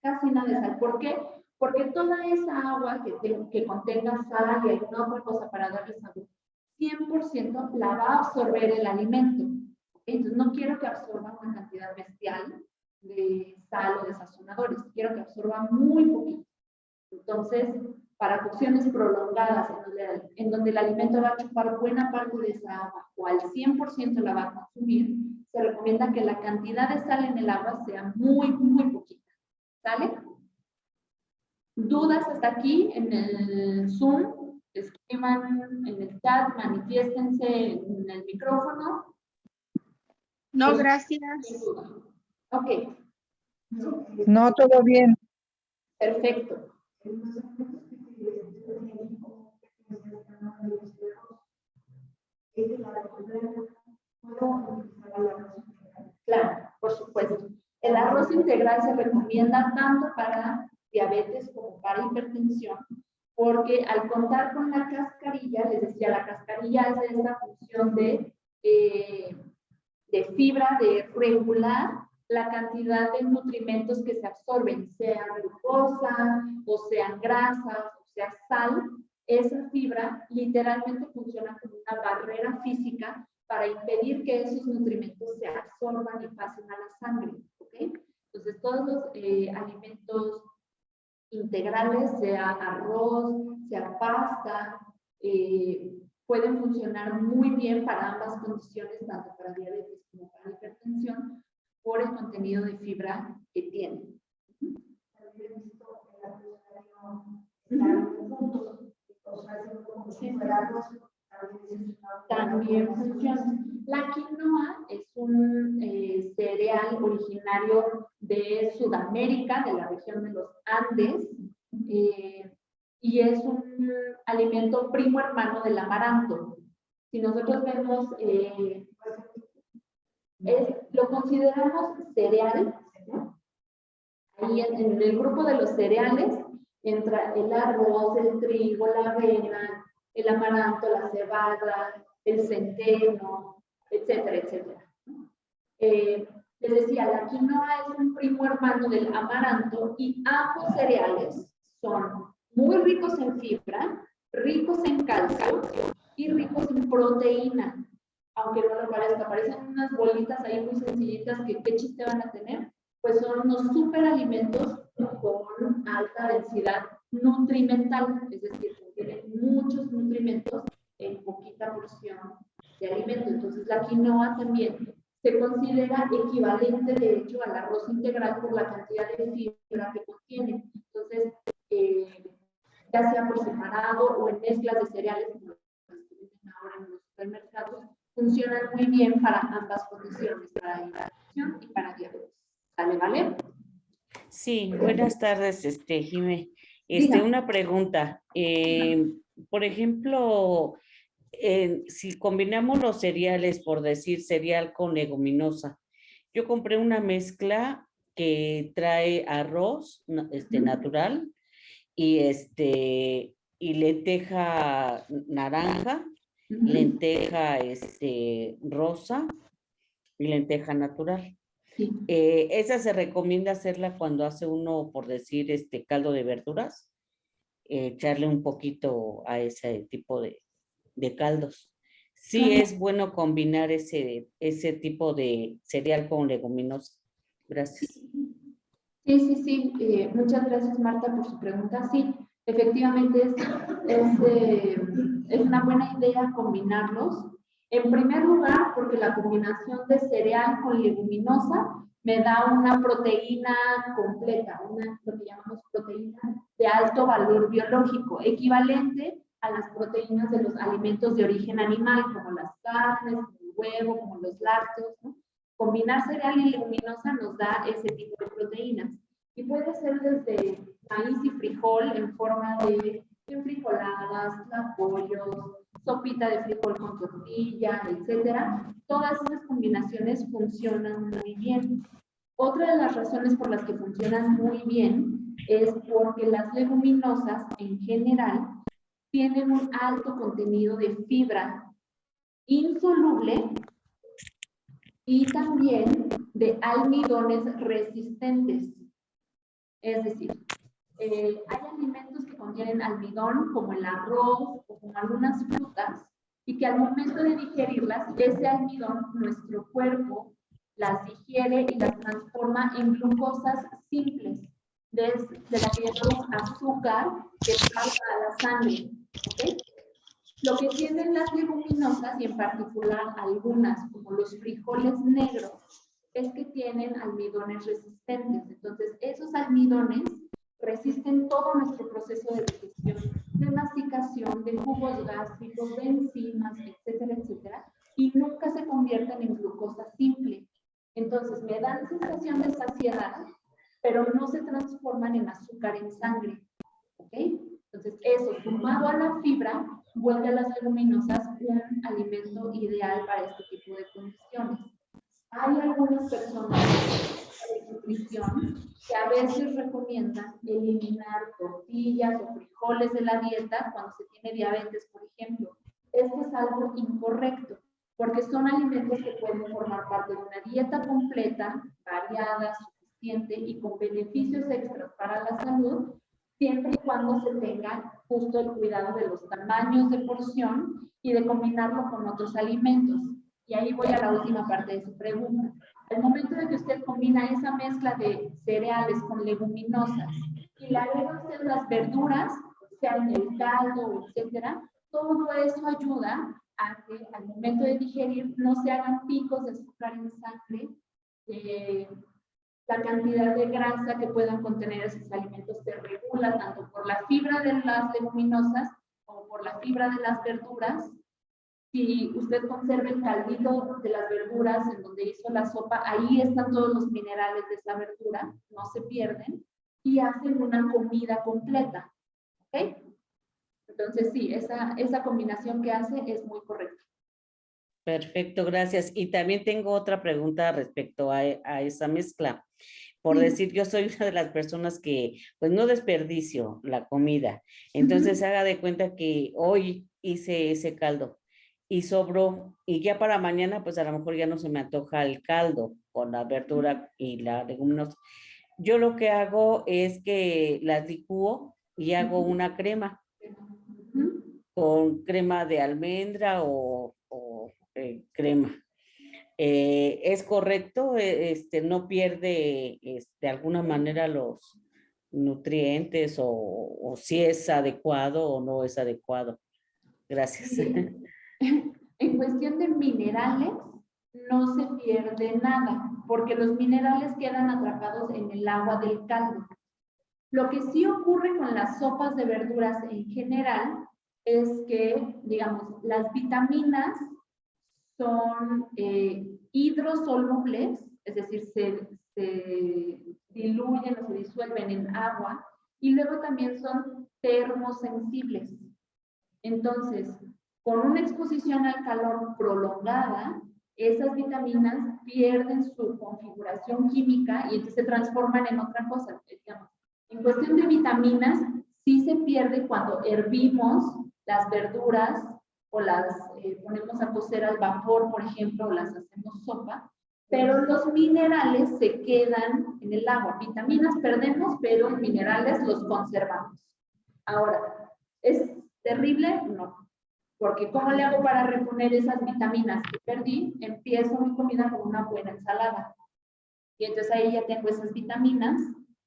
Casi nada de sal. ¿Por qué? Porque toda esa agua que contenga sal y alguna otra cosa para darle sabor, 100% la va a absorber el alimento. Entonces no quiero que absorba una cantidad bestial de sal o de sazonadores, quiero que absorba muy poquito. Entonces, para cocciones prolongadas en donde el alimento va a chupar buena parte de esa agua o al 100% la va a consumir, se recomienda que la cantidad de sal en el agua sea muy, muy poquita. ¿Sale? ¿Dudas hasta aquí en el Zoom? Escriban en el chat, manifiéstense en el micrófono. No, Pues, gracias. Ok. No, todo bien. Perfecto. Claro, por supuesto. El arroz integral se recomienda tanto para diabetes como para hipertensión, porque al contar con la cascarilla, les decía, la cascarilla hace esta función de fibra, de regular la cantidad de nutrimentos que se absorben, sea glucosa, o sean grasas, o sea sal, esa fibra literalmente funciona como una barrera física para impedir que esos nutrimentos se absorban y pasen a la sangre, ¿ok? Entonces, todos los alimentos integrales, sea arroz, sea pasta, pueden funcionar muy bien para ambas condiciones, tanto para diabetes como para hipertensión, por el contenido de fibra que tienen. También funciona. La quinoa es un cereal originario de Sudamérica, de la región de los Andes, y es un alimento primo hermano del amaranto. Si nosotros vemos, lo consideramos cereal, ¿no? Ahí en el grupo de los cereales entra el arroz, el trigo, la avena, el amaranto, la cebada, el centeno, etcétera, etcétera. Les decía, la quinoa es un primo hermano del amaranto y ambos cereales son muy ricos en fibra, ricos en calcio y ricos en proteína. Aunque no lo parezca, parecen unas bolitas ahí muy sencillitas que qué chiste van a tener, pues son unos superalimentos con alta densidad nutrimental, es decir, tienen muchos nutrimentos en poquita porción de alimento. Entonces la quinoa también se considera equivalente, de hecho, al arroz integral por la cantidad de fibra que contiene. Entonces, ya sea por separado o en mezclas de cereales, como los que venden ahora en los supermercados, funcionan muy bien para ambas condiciones, para hipertensión y para diabetes. ¿Sale, vale? Sí, buenas tardes, Jimé. Una pregunta. Por ejemplo, si combinamos los cereales, por decir cereal con leguminosa, yo compré una mezcla que trae arroz natural y lenteja naranja, lenteja rosa y lenteja natural. Sí. Esa se recomienda hacerla cuando hace uno, por decir, caldo de verduras, echarle un poquito a ese tipo de caldos. Sí, es bueno combinar ese tipo de cereal con leguminosa. Gracias. Sí. Muchas gracias, Marta, por su pregunta. Sí, efectivamente es una buena idea combinarlos. En primer lugar, porque la combinación de cereal con leguminosa me da una proteína completa, lo que llamamos proteína de alto valor biológico, equivalente a las proteínas de los alimentos de origen animal, como las carnes, como el huevo, como los lácteos, ¿no? Combinar cereal y leguminosa nos da ese tipo de proteínas. Y puede ser desde maíz y frijol en forma de enfrijoladas, tlacoyos, sopita de frijol con tortilla, etcétera. Todas esas combinaciones funcionan muy bien. Otra de las razones por las que funcionan muy bien es porque las leguminosas en general tienen un alto contenido de fibra insoluble y también de almidones resistentes. Es decir, hay alimentos que contienen almidón, como el arroz o como algunas frutas, y que al momento de digerirlas, ese almidón, nuestro cuerpo las digiere y las transforma en glucosas simples, de la que llamamos azúcar que pasa a la sangre. ¿Okay? Lo que tienen las leguminosas, y en particular algunas, como los frijoles negros, es que tienen almidones resistentes. Entonces, esos almidones resisten todo nuestro proceso de digestión, de masticación, de jugos gástricos, de enzimas, etcétera, etcétera, y nunca se convierten en glucosa simple. Entonces, me dan sensación de saciedad, pero no se transforman en azúcar en sangre. ¿Ok? Entonces, eso, sumado a la fibra, vuelve a las leguminosas un alimento ideal para este tipo de condiciones. Hay algunas personas de nutrición que a veces recomiendan eliminar tortillas o frijoles de la dieta cuando se tiene diabetes, por ejemplo. Esto es algo incorrecto, porque son alimentos que pueden formar parte de una dieta completa, variada, suficiente y con beneficios extras para la salud, siempre y cuando se tenga justo el cuidado de los tamaños de porción y de combinarlo con otros alimentos. Y ahí voy a la última parte de su pregunta. Al momento de que usted combina esa mezcla de cereales con leguminosas y le agrega usted las verduras, sea en el caldo, etcétera, todo eso ayuda a que al momento de digerir no se hagan picos de azúcar en sangre, la cantidad de grasa que puedan contener esos alimentos se regula tanto por la fibra de las leguminosas como por la fibra de las verduras. Si usted conserva el caldito de las verduras en donde hizo la sopa, ahí están todos los minerales de esa verdura, no se pierden, y hacen una comida completa. ¿Ok? Entonces sí, esa combinación que hace es muy correcta. Perfecto, gracias. Y también tengo otra pregunta respecto a esa mezcla. Por decir, yo soy una de las personas que pues no desperdicio la comida. Entonces haga de cuenta que hoy hice ese caldo y sobró, y ya para mañana pues a lo mejor ya no se me antoja el caldo con la verdura y la leguminosa. Yo lo que hago es que las licúo y hago una crema con crema de almendra o crema. ¿Es correcto? ¿No pierde de alguna manera los nutrientes o si es adecuado o no es adecuado? Gracias. En cuestión de minerales, no se pierde nada, porque los minerales quedan atrapados en el agua del caldo. Lo que sí ocurre con las sopas de verduras en general es que, digamos, las vitaminas son hidrosolubles, es decir, se diluyen o se disuelven en agua, y luego también son termosensibles. Entonces, con una exposición al calor prolongada, esas vitaminas pierden su configuración química y entonces se transforman en otra cosa. Digamos. En cuestión de vitaminas, sí se pierde cuando hervimos las verduras o las ponemos a cocer al vapor, por ejemplo, o las hacemos sopa, pero los minerales se quedan en el agua. Vitaminas perdemos, pero minerales los conservamos. Ahora, ¿es terrible? No. Porque ¿cómo le hago para reponer esas vitaminas que perdí? Empiezo mi comida con una buena ensalada. Y entonces ahí ya tengo esas vitaminas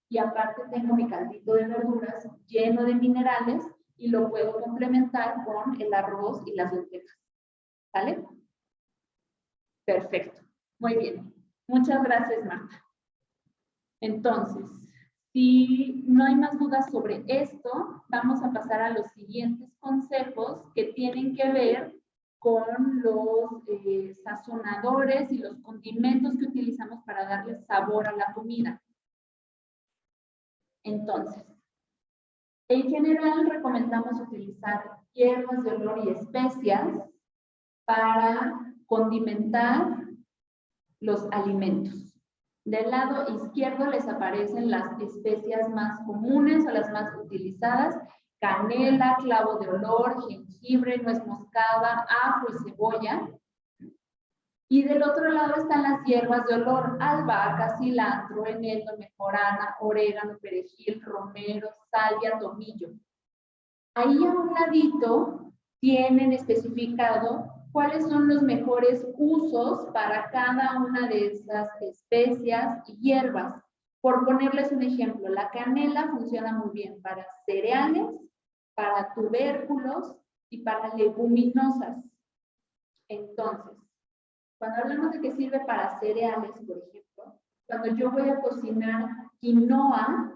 y aparte tengo mi caldito de verduras lleno de minerales y lo puedo complementar con el arroz y las lentejas. ¿Vale? Perfecto. Muy bien. Muchas gracias, Marta. Entonces, si no hay más dudas sobre esto, vamos a pasar a los siguientes consejos que tienen que ver con los sazonadores y los condimentos que utilizamos para darle sabor a la comida. Entonces, en general recomendamos utilizar hierbas de olor y especias para condimentar los alimentos. Del lado izquierdo les aparecen las especias más comunes o las más utilizadas: canela, clavo de olor, jengibre, nuez moscada, ajo y cebolla. Y del otro lado están las hierbas de olor: albahaca, cilantro, eneldo, mejorana, orégano, perejil, romero, salvia, tomillo. Ahí a un ladito tienen especificado cuáles son los mejores usos para cada una de esas especias y hierbas. Por ponerles un ejemplo, la canela funciona muy bien para cereales, para tubérculos y para leguminosas. Entonces, cuando hablamos de que sirve para cereales, por ejemplo, cuando yo voy a cocinar quinoa,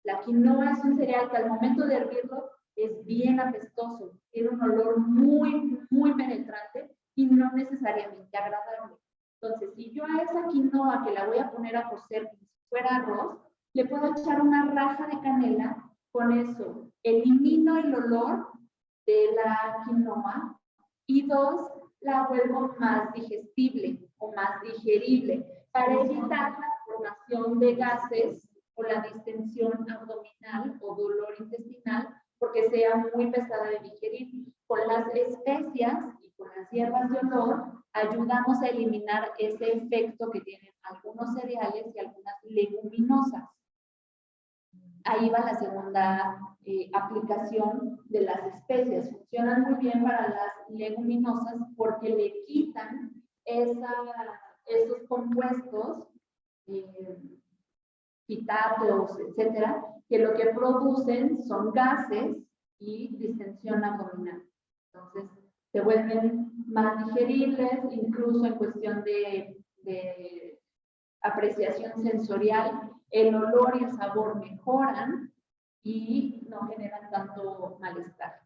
la quinoa es un cereal que al momento de hervirlo es bien apestoso, tiene un olor muy, muy penetrante y no necesariamente agradable. Entonces, si yo a esa quinoa que la voy a poner a cocer como si fuera arroz, le puedo echar una raja de canela, con eso elimino el olor de la quinoa y dos, la vuelvo más digestible o más digerible para evitar la formación de gases o la distensión abdominal o dolor intestinal porque sea muy pesada de digerir. Con las especias y con las hierbas de olor ayudamos a eliminar ese efecto que tienen algunos cereales y algunas leguminosas. Ahí va la segunda aplicación de las especias. Funcionan muy bien para las leguminosas porque le quitan esos compuestos, fitatos, etcétera, que lo que producen son gases y distensión abdominal. Entonces, se vuelven más digeribles, incluso en cuestión de apreciación sensorial, el olor y el sabor mejoran y no generan tanto malestar.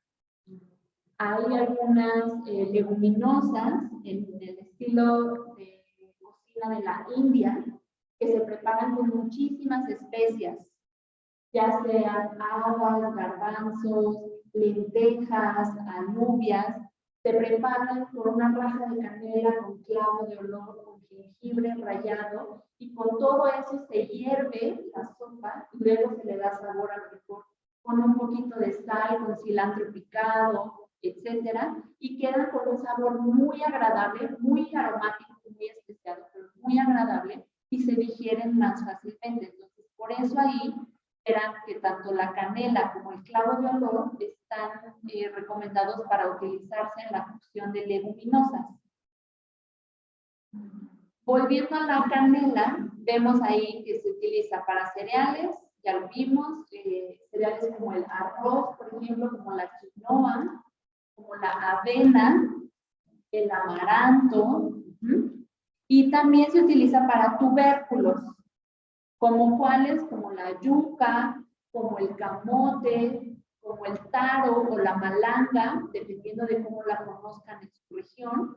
Hay algunas leguminosas en el estilo de cocina de la India que se preparan con muchísimas especias, ya sean habas, garbanzos, lentejas, alubias. Se preparan con una raja de canela, con clavo de olor, con jengibre rallado, y con todo eso se hierve la sopa y luego se le da sabor al frijol con un poquito de sal, con cilantro picado, etcétera, y quedan con un sabor muy agradable, muy aromático, muy especiado, pero muy agradable, y se digieren más fácilmente. Entonces, por eso ahí verán que tanto la canela como el clavo de olor están recomendados para utilizarse en la cocción de leguminosas. Volviendo a la canela, vemos ahí que se utiliza para cereales, ya lo vimos, cereales como el arroz, por ejemplo, como la quinoa, como la avena, el amaranto, y también se utiliza para tubérculos, como cuáles, como la yuca, como el camote, como el taro o la malanga, dependiendo de cómo la conozcan en su región.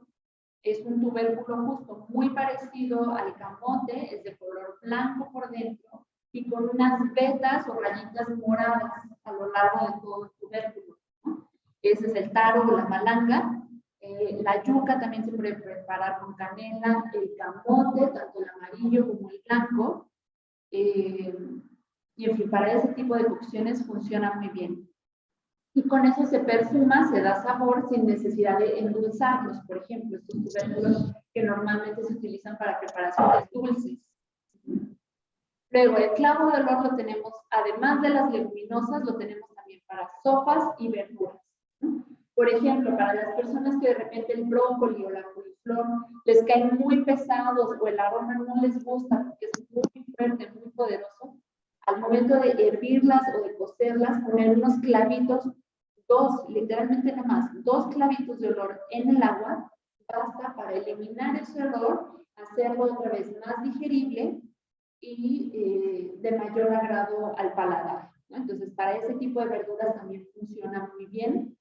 Es un tubérculo justo muy parecido al camote, es de color blanco por dentro y con unas vetas o rayitas moradas a lo largo de todo el tubérculo, ¿no? Ese es el taro o la malanga. La yuca también se puede preparar con canela, el camote, tanto el amarillo como el blanco. Y en fin, para ese tipo de cocciones funciona muy bien. Y con eso se perfuma, se da sabor sin necesidad de endulzarlos, por ejemplo, estos tubérculos que normalmente se utilizan para preparaciones dulces. Luego, el clavo de olor lo tenemos, además de las leguminosas, lo tenemos también para sopas y verduras. Por ejemplo, para las personas que de repente el brócoli o la coliflor les caen muy pesados o el aroma no les gusta porque es muy fuerte, muy poderoso, al momento de hervirlas o de cocerlas, poner unos clavitos, literalmente nada más, 2 clavitos de olor en el agua, basta para eliminar ese olor, hacerlo otra vez más digerible y de mayor agrado al paladar, ¿no? Entonces, para ese tipo de verduras también funciona muy bien.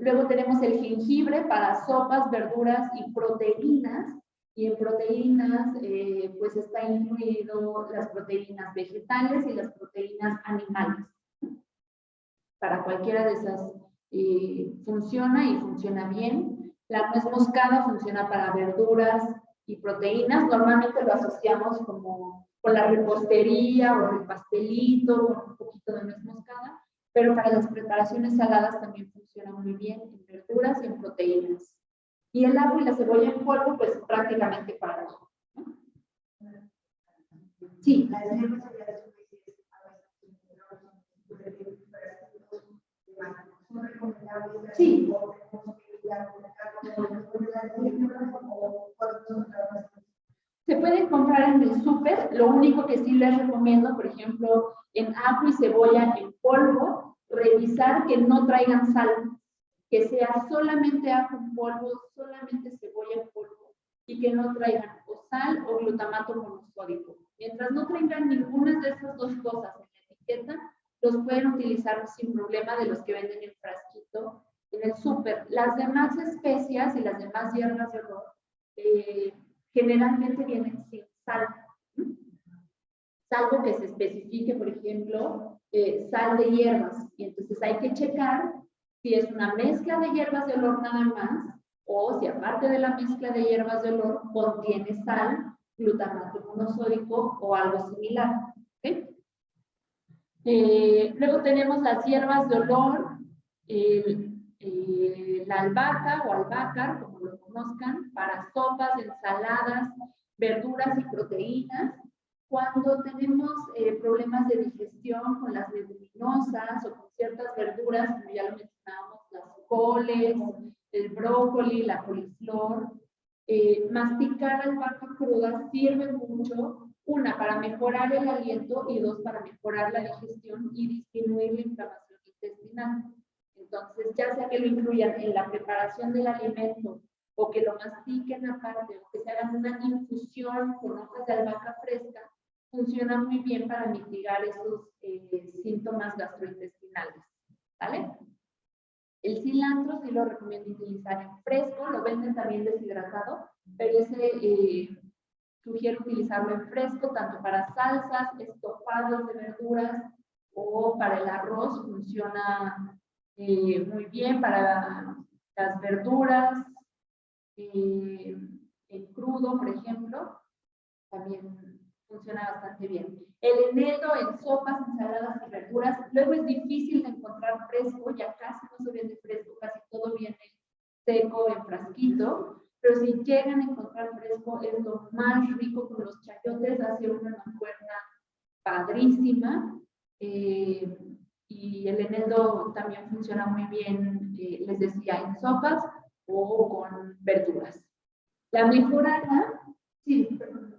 Luego tenemos el jengibre para sopas, verduras y proteínas. Y en proteínas, pues está incluido las proteínas vegetales y las proteínas animales. Para cualquiera de esas funciona y funciona bien. La nuez moscada funciona para verduras y proteínas. Normalmente lo asociamos como con la repostería o el pastelito, con un poquito de nuez moscada. Pero para las preparaciones saladas también funciona muy bien en verduras y en proteínas. Y el ajo y la cebolla en polvo, pues prácticamente para todo, ¿no? Sí. Sí. Se pueden comprar en el súper. Lo único que sí les recomiendo, por ejemplo, en ajo y cebolla en polvo, revisar que no traigan sal, que sea solamente ajo en polvo, solamente cebolla en polvo y que no traigan o sal o glutamato monosódico. Mientras no traigan ninguna de esas dos cosas en la etiqueta, los pueden utilizar sin problema de los que venden en frasquito en el súper. Las demás especias y las demás hierbas de olor generalmente vienen sin sal. Salvo que se especifique, por ejemplo, sal de hierbas. Y entonces hay que checar si es una mezcla de hierbas de olor nada más, o si aparte de la mezcla de hierbas de olor contiene sal, glutamato monosódico o algo similar. ¿Okay? Luego tenemos las hierbas de olor. la albahaca o albácar, como lo conozcan, para sopas, ensaladas, verduras y proteínas. Cuando tenemos problemas de digestión con las leguminosas o con ciertas verduras, como ya lo mencionábamos, las coles, el brócoli, la coliflor, masticar albahaca cruda sirve mucho, una, para mejorar el aliento y dos, para mejorar la digestión y disminuir la inflamación intestinal. Entonces, ya sea que lo incluyan en la preparación del alimento o que lo mastiquen aparte o que se hagan una infusión con hojas de albahaca fresca, funciona muy bien para mitigar esos síntomas gastrointestinales. ¿Vale? El cilantro sí lo recomiendo utilizar en fresco, lo venden también deshidratado, pero ese sugiero utilizarlo en fresco, tanto para salsas, estofados de verduras o para el arroz, funciona muy bien para las verduras, en crudo, por ejemplo, también funciona bastante bien. El eneldo en sopas, ensaladas y verduras, luego es difícil de encontrar fresco, ya casi no se vende fresco, casi todo viene seco en frasquito, pero si llegan a encontrar fresco es lo más rico. Con los chayotes, hace una mancuerna padrísima, y el eneldo también funciona muy bien, les decía, en sopas o con verduras. La mejorana, sí, perdón.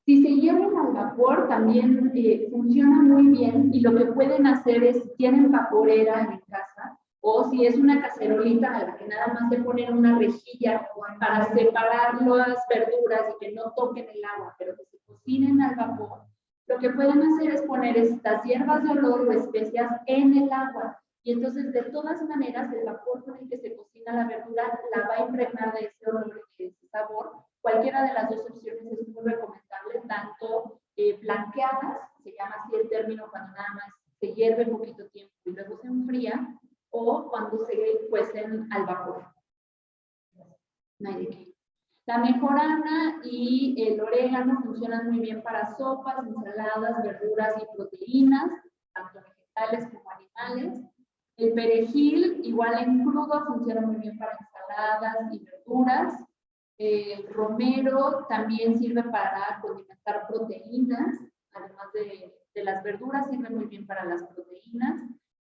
Si se hierven al vapor, también funciona muy bien, y lo que pueden hacer es, si tienen vaporera en casa, o si es una cacerolita a la que nada más se pone una rejilla para separar las verduras y que no toquen el agua, pero que se cocinen al vapor, lo que pueden hacer es poner estas hierbas de olor o especias en el agua, y entonces de todas maneras el vapor con el que se cocina la verdura la va a impregnar de ese olor y de ese sabor. Cualquiera de las dos opciones es muy recomendable, tanto blanqueadas, se llama así el término cuando nada más se hierve poquito tiempo y luego se enfría, o cuando se cuecen al vapor. No hay de qué. La mejorana y el orégano funcionan muy bien para sopas, ensaladas, verduras y proteínas, tanto vegetales como animales. El perejil, igual en crudo, funciona muy bien para ensaladas y verduras. El romero también sirve para condimentar proteínas, además de las verduras, sirve muy bien para las proteínas.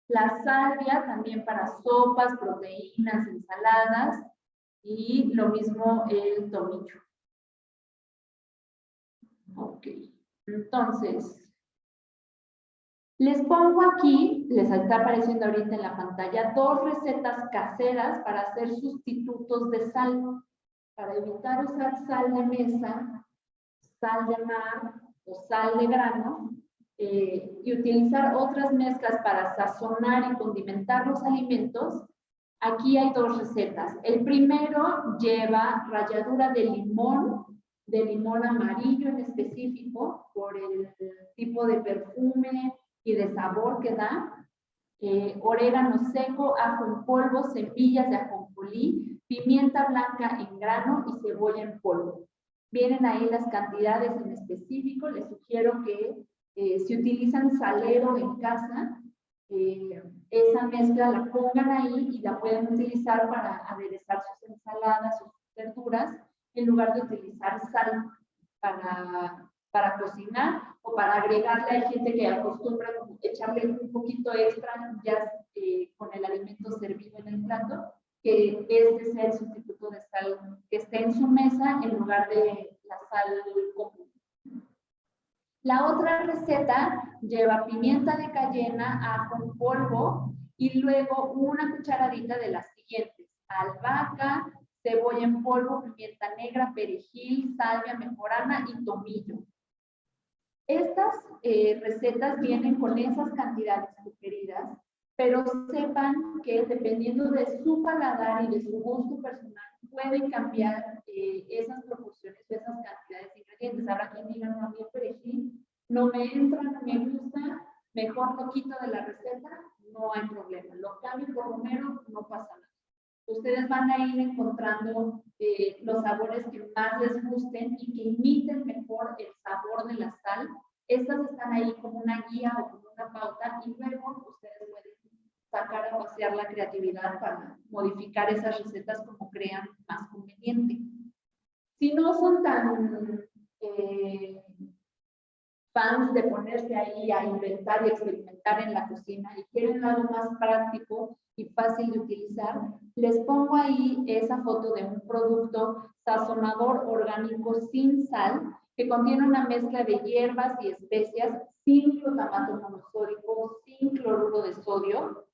La salvia también para sopas, proteínas, ensaladas, y lo mismo el tomillo. Ok, entonces, les pongo aquí, les está apareciendo ahorita en la pantalla, 2 recetas caseras para hacer sustitutos de sal, para evitar usar sal de mesa, sal de mar o sal de grano, y utilizar otras mezclas para sazonar y condimentar los alimentos. Aquí hay 2 recetas. El primero lleva ralladura de limón amarillo en específico, por el tipo de perfume y de sabor que da. Orégano seco, ajo en polvo, semillas de ajonjolí, pimienta blanca en grano y cebolla en polvo. Vienen ahí las cantidades en específico. Les sugiero que si utilizan salero en casa, esa mezcla la pongan ahí y la pueden utilizar para aderezar sus ensaladas o sus verduras, en lugar de utilizar sal para cocinar o para agregarle. Hay gente que acostumbra echarle un poquito extra ya con el alimento servido en el plato, que ese sea el sustituto de sal que esté en su mesa en lugar de la sal común. La otra receta lleva pimienta de cayena, ajo en polvo y luego una cucharadita de las siguientes: albahaca, cebolla en polvo, pimienta negra, perejil, salvia, mejorana y tomillo. Estas recetas vienen con esas cantidades sugeridas, pero sepan que dependiendo de su paladar y de su gusto personal, pueden cambiar esas proporciones, esas cantidades de ingredientes. Habrá quien diga, no, a mí el perejil no me entra, no me gusta, mejor lo quito de la receta, no hay problema. Lo cambio por romero, no pasa nada. Ustedes van a ir encontrando los sabores que más les gusten y que imiten mejor el sabor de la sal. Estas están ahí como una guía o como una pauta y luego ustedes pueden sacar a pasear la creatividad para modificar esas recetas como crean más conveniente. Si no son tan fans de ponerse ahí a inventar y experimentar en la cocina y quieren algo más práctico y fácil de utilizar, les pongo ahí esa foto de un producto sazonador orgánico sin sal que contiene una mezcla de hierbas y especias sin glutamato monosódico, sin cloruro de sodio,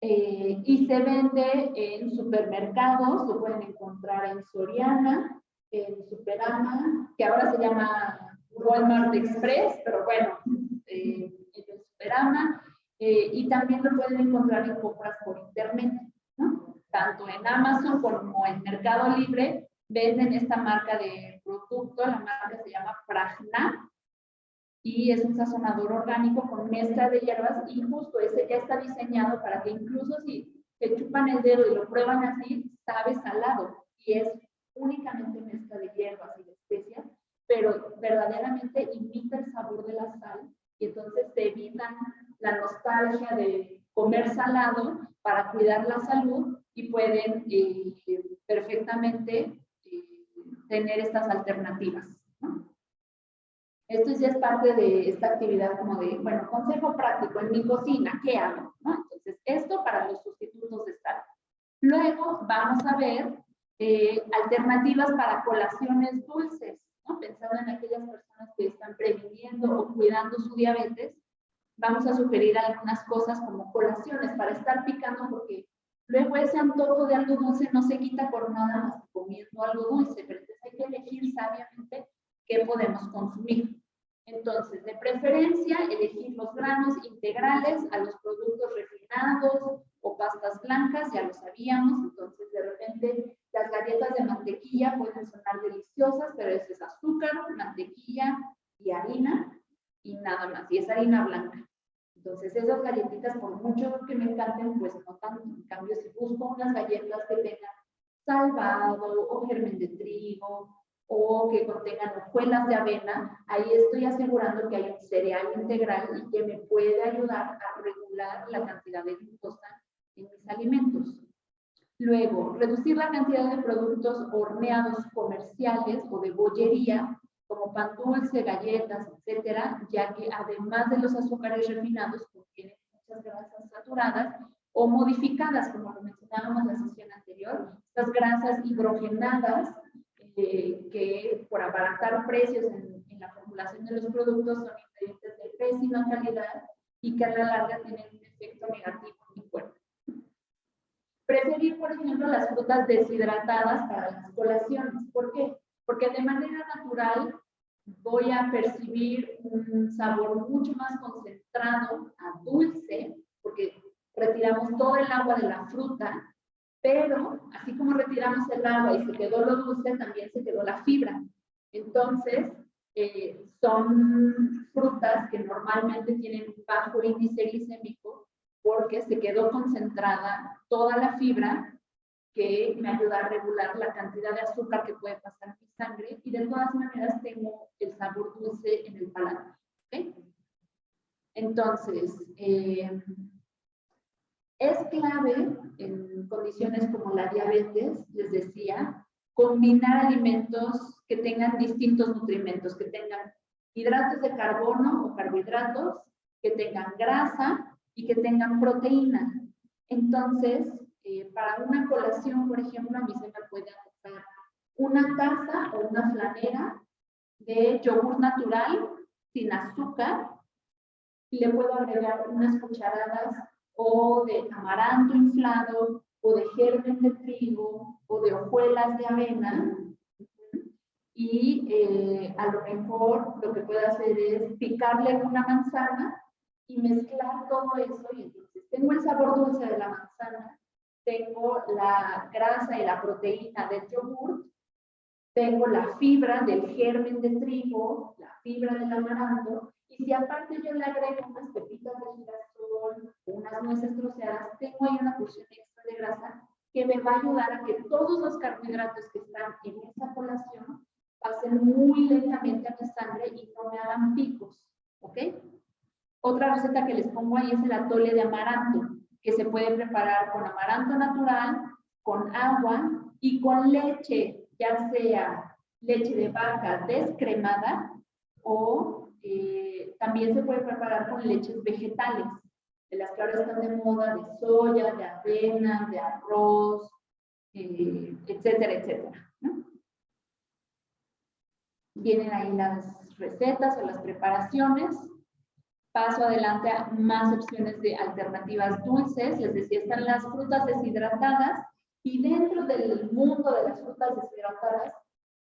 y se vende en supermercados, lo pueden encontrar en Soriana, en Superama, que ahora se llama Walmart Express, pero bueno, en el Superama, y también lo pueden encontrar en compras por internet, ¿no? Tanto en Amazon como en Mercado Libre venden esta marca de producto, la marca se llama Prajna, y es un sazonador orgánico con mezcla de hierbas y justo ese ya está diseñado para que incluso si se chupan el dedo y lo prueban así, sabe salado y es únicamente mezcla de hierbas y de especias, pero verdaderamente imita el sabor de la sal y entonces se evitan la nostalgia de comer salado para cuidar la salud y pueden perfectamente tener estas alternativas, ¿no? Esto ya es parte de esta actividad como de, bueno, consejo práctico en mi cocina, ¿qué hago? ¿No? Entonces, esto para los sustitutos de sal. Luego vamos a ver alternativas para colaciones dulces, ¿no? Pensando en aquellas personas que están previniendo o cuidando su diabetes, vamos a sugerir algunas cosas como colaciones para estar picando porque luego ese antojo de algo dulce no se quita por nada más que comiendo algo dulce, pero entonces hay que elegir sabiamente qué podemos consumir. Entonces, de preferencia, elegir los granos integrales a los productos refinados o pastas blancas, ya lo sabíamos, entonces de repente las galletas de mantequilla pueden sonar deliciosas, pero eso es azúcar, mantequilla y harina y nada más, y es harina blanca. Entonces, esas galletitas, por mucho que me encanten, pues no tanto. En cambio, si busco unas galletas que tengan salvado o germen de trigo, o que contengan hojuelas de avena, ahí estoy asegurando que hay un cereal integral y que me puede ayudar a regular la cantidad de glucosa en mis alimentos. Luego, reducir la cantidad de productos horneados comerciales o de bollería, como pan dulce, galletas, etcétera, ya que además de los azúcares refinados, contienen muchas grasas saturadas o modificadas, como lo mencionábamos en la sesión anterior, estas grasas hidrogenadas, que por abaratar precios en la formulación de los productos son ingredientes de pésima calidad y que a la larga tienen un efecto negativo en mi cuerpo. Preferir, por ejemplo, las frutas deshidratadas para las colaciones. ¿Por qué? Porque de manera natural voy a percibir un sabor mucho más concentrado a dulce, porque retiramos todo el agua de la fruta, pero así como retiramos el agua y se quedó lo dulce, también se quedó la fibra. Entonces, son frutas que normalmente tienen un bajo índice glicémico porque se quedó concentrada toda la fibra que me ayuda a regular la cantidad de azúcar que puede pasar en mi sangre y de todas maneras tengo el sabor dulce en el paladar. ¿Okay? Entonces, es clave en condiciones como la diabetes, les decía, combinar alimentos que tengan distintos nutrimentos, que tengan hidratos de carbono o carbohidratos, que tengan grasa y que tengan proteína. Entonces, para una colación, por ejemplo, a mí se me puede anotar una taza o una flanera de yogur natural sin azúcar y le puedo agregar unas cucharadas o de amaranto inflado, o de germen de trigo, o de hojuelas de avena, y a lo mejor lo que puedo hacer es picarle una manzana y mezclar todo eso, y entonces tengo el sabor dulce de la manzana, tengo la grasa y la proteína del yogur, tengo la fibra del germen de trigo, la fibra del amaranto, Y si aparte yo le agrego unas pepitas de girasol, unas nueces troceadas, tengo ahí una porción extra de grasa que me va a ayudar a que todos los carbohidratos que están en esa colación pasen muy lentamente a mi sangre y no me hagan picos, ¿ok? Otra receta que les pongo ahí es el atole de amaranto, que se puede preparar con amaranto natural, con agua y con leche, ya sea leche de vaca descremada o también se puede preparar con leches vegetales, de las que ahora están de moda, de soya, de avena, de arroz, etcétera, etcétera, ¿no? Vienen ahí las recetas o las preparaciones. Paso adelante a más opciones de alternativas dulces. Les decía, están las frutas deshidratadas y dentro del mundo de las frutas deshidratadas,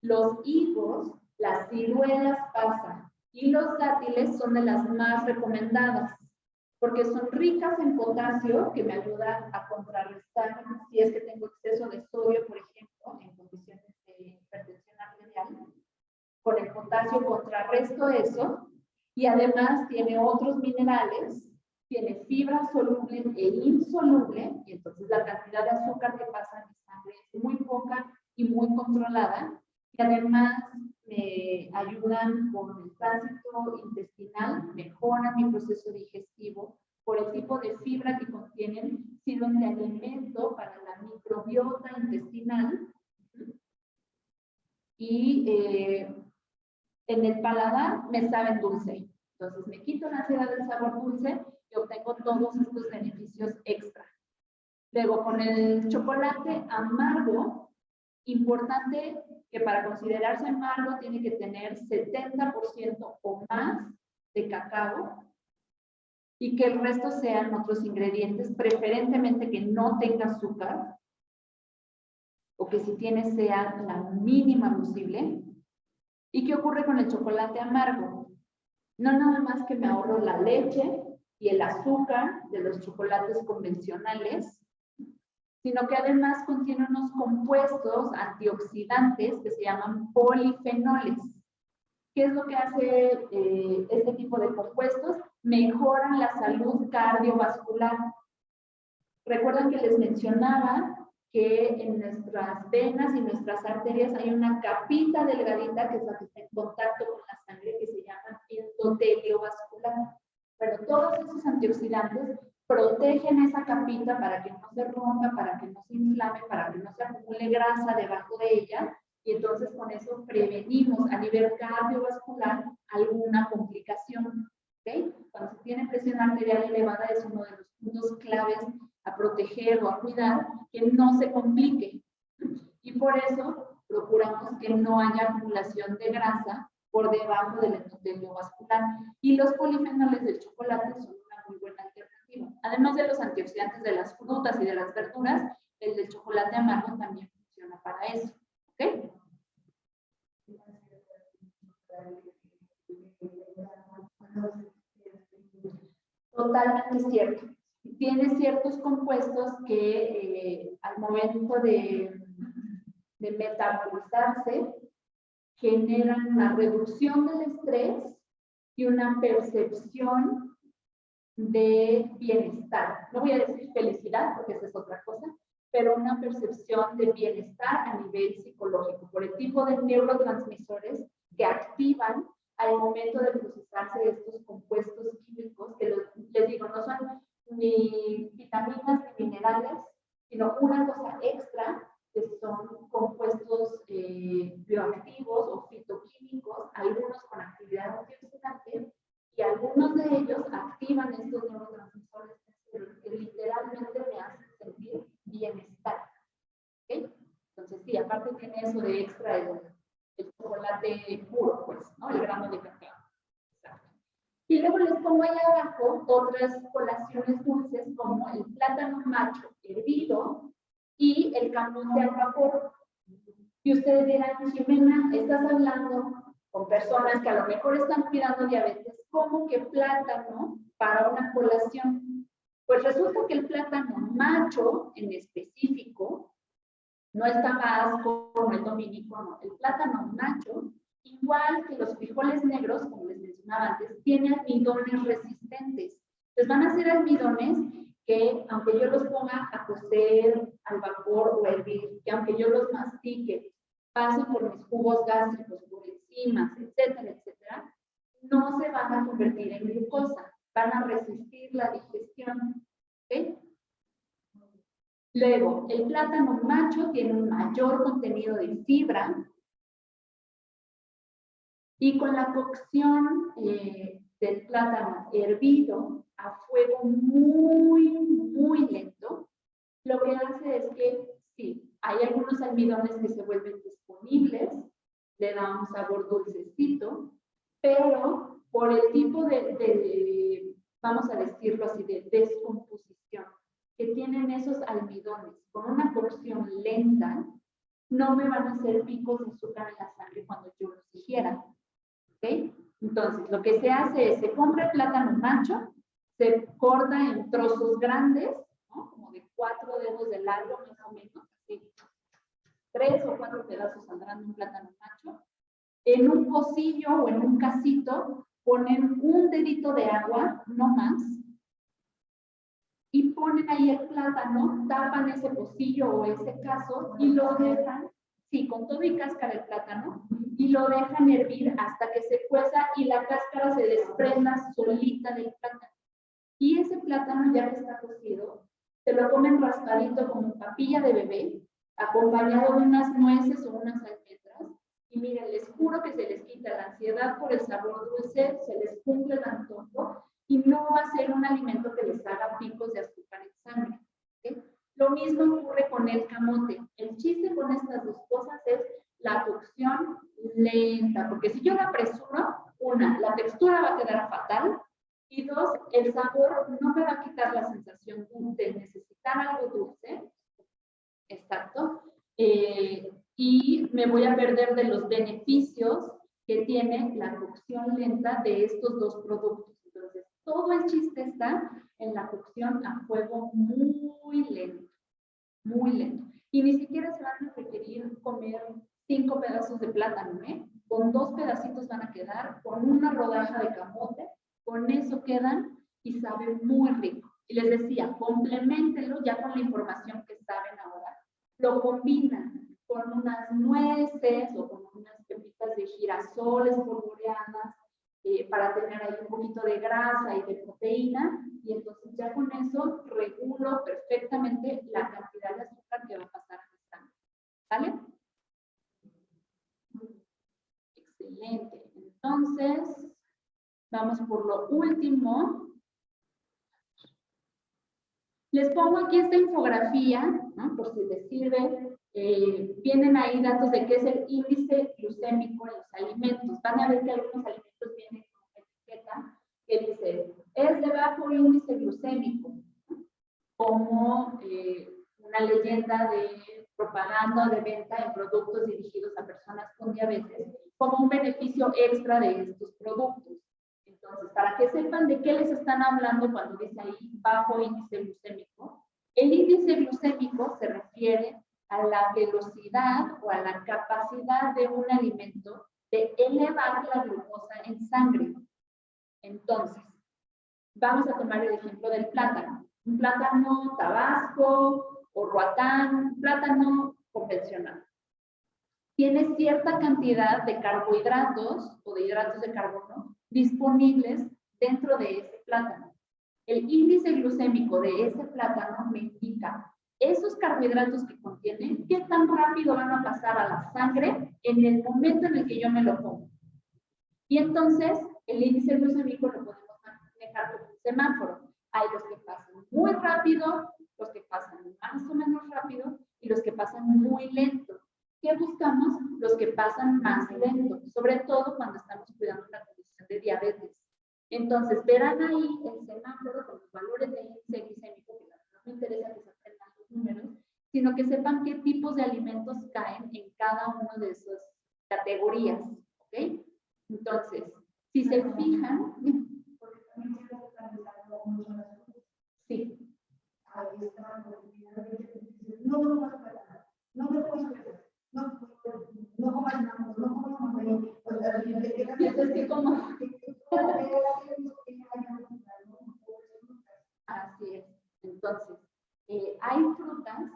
los higos, las ciruelas pasas y los dátiles son de las más recomendadas porque son ricas en potasio que me ayuda a contrarrestar si es que tengo exceso de sodio, por ejemplo, en condiciones de hipertensión arterial. Con el potasio contrarresto eso. Y además tiene otros minerales, tiene fibra soluble e insoluble, y entonces la cantidad de azúcar que pasa en mi sangre es muy poca y muy controlada. Y además me ayudan con el tránsito intestinal, mejoran mi proceso digestivo, por el tipo de fibra que contienen, sirven de alimento para la microbiota intestinal. Y en el paladar me saben dulce. Entonces me quito la ansiedad del sabor dulce y obtengo todos estos beneficios extra. Luego con el chocolate amargo, importante que para considerarse amargo tiene que tener 70% o más de cacao y que el resto sean otros ingredientes, preferentemente que no tenga azúcar o que si tiene sea la mínima posible. ¿Y qué ocurre con el chocolate amargo? No nada más que me ahorro la leche y el azúcar de los chocolates convencionales, sino que además contiene unos compuestos antioxidantes que se llaman polifenoles. ¿Qué es lo que hace este tipo de compuestos? Mejoran la salud cardiovascular. Recuerdan que les mencionaba que en nuestras venas y nuestras arterias hay una capita delgadita que es la que está en contacto con la sangre que se llama endotelio vascular. Bueno, todos esos antioxidantes protegen esa capita para que no se rompa, para que no se inflame, para que no se acumule grasa debajo de ella y entonces con eso prevenimos a nivel cardiovascular alguna complicación. ¿Okay? Cuando se tiene presión arterial elevada es uno de los puntos claves a proteger o a cuidar que no se complique. Y por eso procuramos que no haya acumulación de grasa por debajo del endotelio vascular. Y los polifenoles del chocolate son una muy buena alternativa. Además de los antioxidantes de las frutas y de las verduras, el del chocolate amargo también funciona para eso. ¿Ok? Totalmente cierto. Tiene ciertos compuestos que al momento de metabolizarse generan una reducción del estrés y una percepción de bienestar. No voy a decir felicidad porque esa es otra cosa, pero una percepción de bienestar a nivel psicológico por el tipo de neurotransmisores que activan al momento de procesarse estos compuestos químicos que les digo, no son ni vitaminas ni minerales, sino una cosa extra que son compuestos bioactivos o fitoquímicos, algunos con actividad antioxidante y algunos de ellos activan estos neurotransmisores que literalmente me hacen sentir bienestar. ¿Okay? Entonces sí, aparte tiene eso de extra el chocolate puro, pues, ¿no? El grano de cacao. Exacto. Y luego les pongo ahí abajo otras colaciones dulces como el plátano macho hervido y el camote al vapor. Y ustedes dirán, Jimena, estás hablando con personas que a lo mejor están cuidando diabetes, ¿cómo que plátano para una colación? Pues resulta que el plátano macho en específico, no el tabasco, no el dominico, no, el plátano macho igual que los frijoles negros, como les mencionaba antes, tienen almidones resistentes. Entonces van a ser almidones que, aunque yo los ponga a cocer al vapor o a hervir, que aunque yo los mastique, pasen por mis jugos gástricos, por enzimas, etcétera, etcétera, no se van a convertir en glucosa, van a resistir la digestión. ¿Okay? Luego, el plátano macho tiene un mayor contenido de fibra y con la cocción del plátano hervido a fuego muy lento, lo que hace es que sí, hay algunos almidones que se vuelven disponibles, le da un sabor dulcecito, pero por el tipo de vamos a decirlo así, de descomposición que tienen esos almidones con una cocción lenta, no me van a hacer picos de azúcar en la sangre cuando yo los digiera. ¿Ok? Entonces, lo que se hace es, se compra el plátano macho, se corta en trozos grandes, ¿no? Como de 4 dedos de largo más o menos, así, 3 o 4 pedazos saldrán de un plátano macho. En un pocillo o en un casito ponen un dedito de agua, no más, y ponen ahí el plátano, tapan ese pocillo o ese caso y lo dejan, sí, con todo y cáscara el plátano, y lo dejan hervir hasta que se cueza y la cáscara se desprenda solita del plátano. Y ese plátano ya que está cocido, se lo comen raspadito como papilla de bebé, acompañado de unas nueces o unas almendras. Y miren, les juro que se les quita la ansiedad por el sabor dulce, se les cumple el antojo y no va a ser un alimento que les haga picos de azúcar en sangre. ¿Okay? Lo mismo ocurre con el camote. El chiste con estas dos cosas es la cocción lenta, porque si yo la apresuro, una, la textura va a quedar fatal, y dos, el sabor no me va a quitar la sensación de necesitar algo dulce, exacto, y me voy a perder de los beneficios que tiene la cocción lenta de estos dos productos. Entonces, todo el chiste está en la cocción a fuego muy lento, muy lento. Y ni siquiera se van a requerir comer 5 pedazos de plátano, ¿eh? Con 2 pedacitos van a quedar, con una rodaja de camote, con eso quedan y saben muy rico. Y les decía, compleméntenlo ya con la información que saben ahora. Lo combinan con unas nueces o con unas pepitas de girasoles polvoreadas para tener ahí un poquito de grasa y de proteína, y entonces ya con eso regulo perfectamente la cantidad de azúcar que va a pasar a mi sangre. ¿Vale? Excelente. Entonces, vamos por lo último. Les pongo aquí esta infografía, ¿no? Por si les sirve. Vienen ahí datos de qué es el índice glucémico en los alimentos. Van a ver que algunos alimentos vienen con etiqueta que dice, es de bajo índice glucémico, ¿no? Como una leyenda de propaganda de venta en productos dirigidos a personas con diabetes, como un beneficio extra de estos productos. Entonces, para que sepan de qué les están hablando cuando dice ahí bajo índice glucémico, el índice glucémico se refiere a la velocidad o a la capacidad de un alimento de elevar la glucosa en sangre. Entonces, vamos a tomar el ejemplo del plátano. Un plátano tabasco o roatán, un plátano convencional. Tiene cierta cantidad de carbohidratos o de hidratos de carbono disponibles dentro de ese plátano. El índice glucémico de ese plátano me indica esos carbohidratos que contienen, qué tan rápido van a pasar a la sangre en el momento en el que yo me lo como. Y entonces, el índice glucémico lo podemos manejar como un semáforo. Hay los que pasan muy rápido, los que pasan más o menos rápido y los que pasan muy lento. ¿Qué buscamos? Los que pasan más lento, sobre todo cuando estamos cuidando la condición de diabetes. Entonces, verán ahí el semáforo con los valores de índice glicémico, que no me interesa que se aprendan los números, sino que sepan qué tipos de alimentos caen en cada una de esas categorías, ¿ok? Entonces, si se fijan, sí. No comas nada, no comas mandarina, frutas,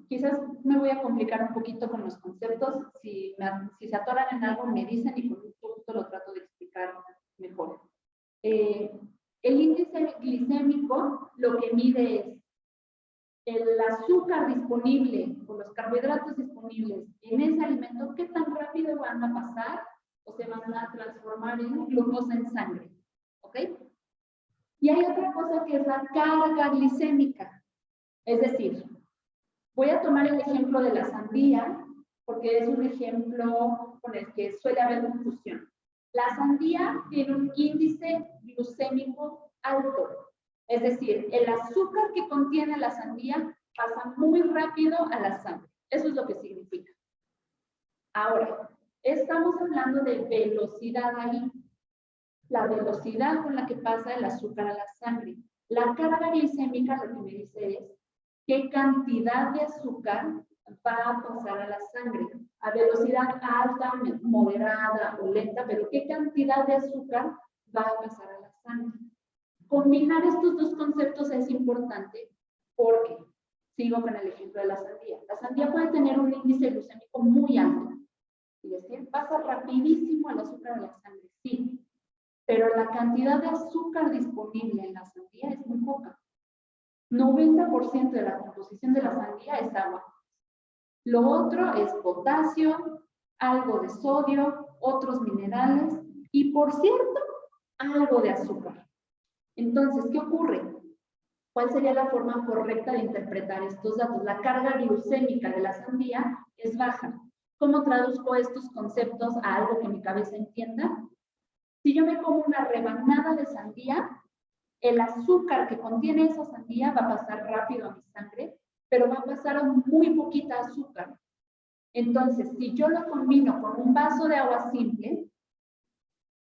quizás me voy a complicar un poquito con los conceptos. Si se atoran en algo, me dicen y con mucho gusto lo trato de explicar mejor. El índice glicémico lo que mide es el azúcar disponible o los carbohidratos disponibles en ese alimento, qué tan rápido van a pasar o se van a transformar en glucosa en sangre. ¿Ok? Y hay otra cosa que es la carga glicémica. Es decir, voy a tomar el ejemplo de la sandía, porque es un ejemplo con el que suele haber confusión. La sandía tiene un índice glucémico alto. Es decir, el azúcar que contiene la sandía pasa muy rápido a la sangre. Eso es lo que significa. Ahora, estamos hablando de velocidad ahí. La velocidad con la que pasa el azúcar a la sangre. La carga glicémica lo que me dice es qué cantidad de azúcar va a pasar a la sangre. A velocidad alta, moderada o lenta, pero qué cantidad de azúcar va a pasar a la sangre. Combinar estos dos conceptos es importante porque, sigo con el ejemplo de la sandía. La sandía puede tener un índice glucémico muy alto. Es decir, pasa rapidísimo el azúcar a la sangre, sí. Pero la cantidad de azúcar disponible en la sandía es muy poca. 90% de la composición de la sandía es agua. Lo otro es potasio, algo de sodio, otros minerales y, por cierto, algo de azúcar. Entonces, ¿qué ocurre? ¿Cuál sería la forma correcta de interpretar estos datos? La carga glucémica de la sandía es baja. ¿Cómo traduzco estos conceptos a algo que mi cabeza entienda? Si yo me como una rebanada de sandía, el azúcar que contiene esa sandía va a pasar rápido a mi sangre, pero va a pasar muy poquita azúcar. Entonces, si yo lo combino con un vaso de agua simple,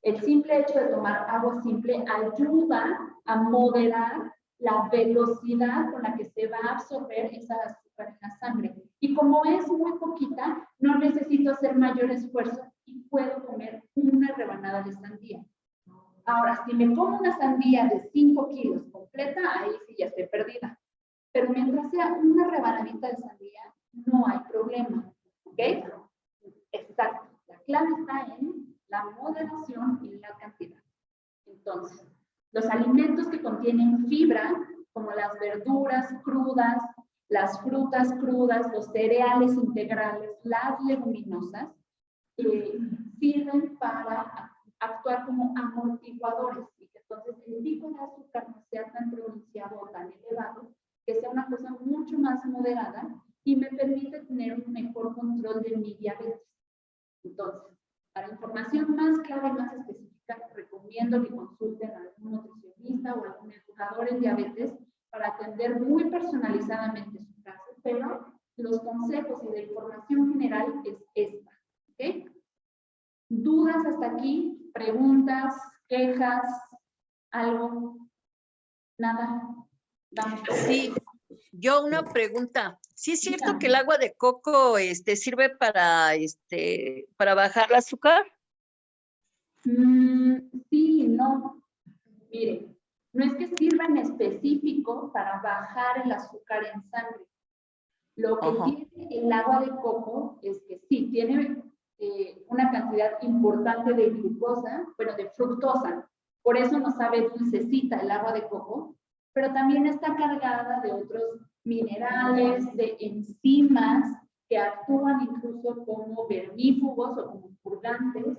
el simple hecho de tomar agua simple ayuda a moderar la velocidad con la que se va a absorber esa azúcar en la sangre. Y como es muy poquita, no necesito hacer mayor esfuerzo y puedo comer una rebanada de sandía. Ahora, si me como una sandía de 5 kilos completa, ahí sí ya estoy perdida. Pero mientras sea una rebanadita de sandía, no hay problema. ¿Ok? Exacto. La clave está en la moderación y la cantidad. Entonces, los alimentos que contienen fibra, como las verduras crudas, las frutas crudas, los cereales integrales, las leguminosas, sirven para actuar como amortiguadores y que entonces el pico de azúcar no sea tan pronunciado o tan elevado, que sea una cosa mucho más moderada y me permite tener un mejor control de mi diabetes. Entonces, para información más clara y más específica, recomiendo que consulten a algún nutricionista o algún educador en diabetes para atender muy personalizadamente su caso, pero los consejos y la información general es esta. ¿Ok? ¿Dudas hasta aquí? ¿Preguntas? ¿Quejas? ¿Algo? ¿Nada? Vamos. Sí, yo una pregunta. ¿Sí es cierto que el agua de coco sirve para bajar el azúcar? Sí, no. Mire, no es que sirva en específico para bajar el azúcar en sangre. Lo que tiene el agua de coco es que sí, tiene una cantidad importante de glucosa, bueno, de fructosa. Por eso no sabe dulcecita el agua de coco, pero también está cargada de otros minerales, de enzimas que actúan incluso como vermífugos o como purgantes.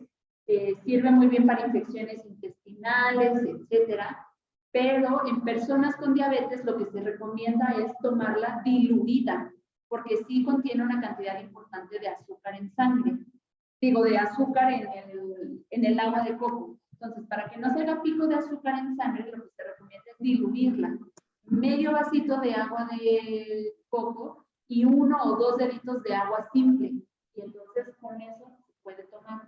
Sirve muy bien para infecciones intestinales, etcétera. Pero en personas con diabetes lo que se recomienda es tomarla diluida, porque sí contiene una cantidad importante de azúcar en sangre. Digo, de azúcar en el agua de coco. Entonces, para que no se haga pico de azúcar en sangre, lo que se recomienda es diluirla. Medio vasito de agua de coco y 1 o 2 deditos de agua simple. Y entonces con eso se puede tomar.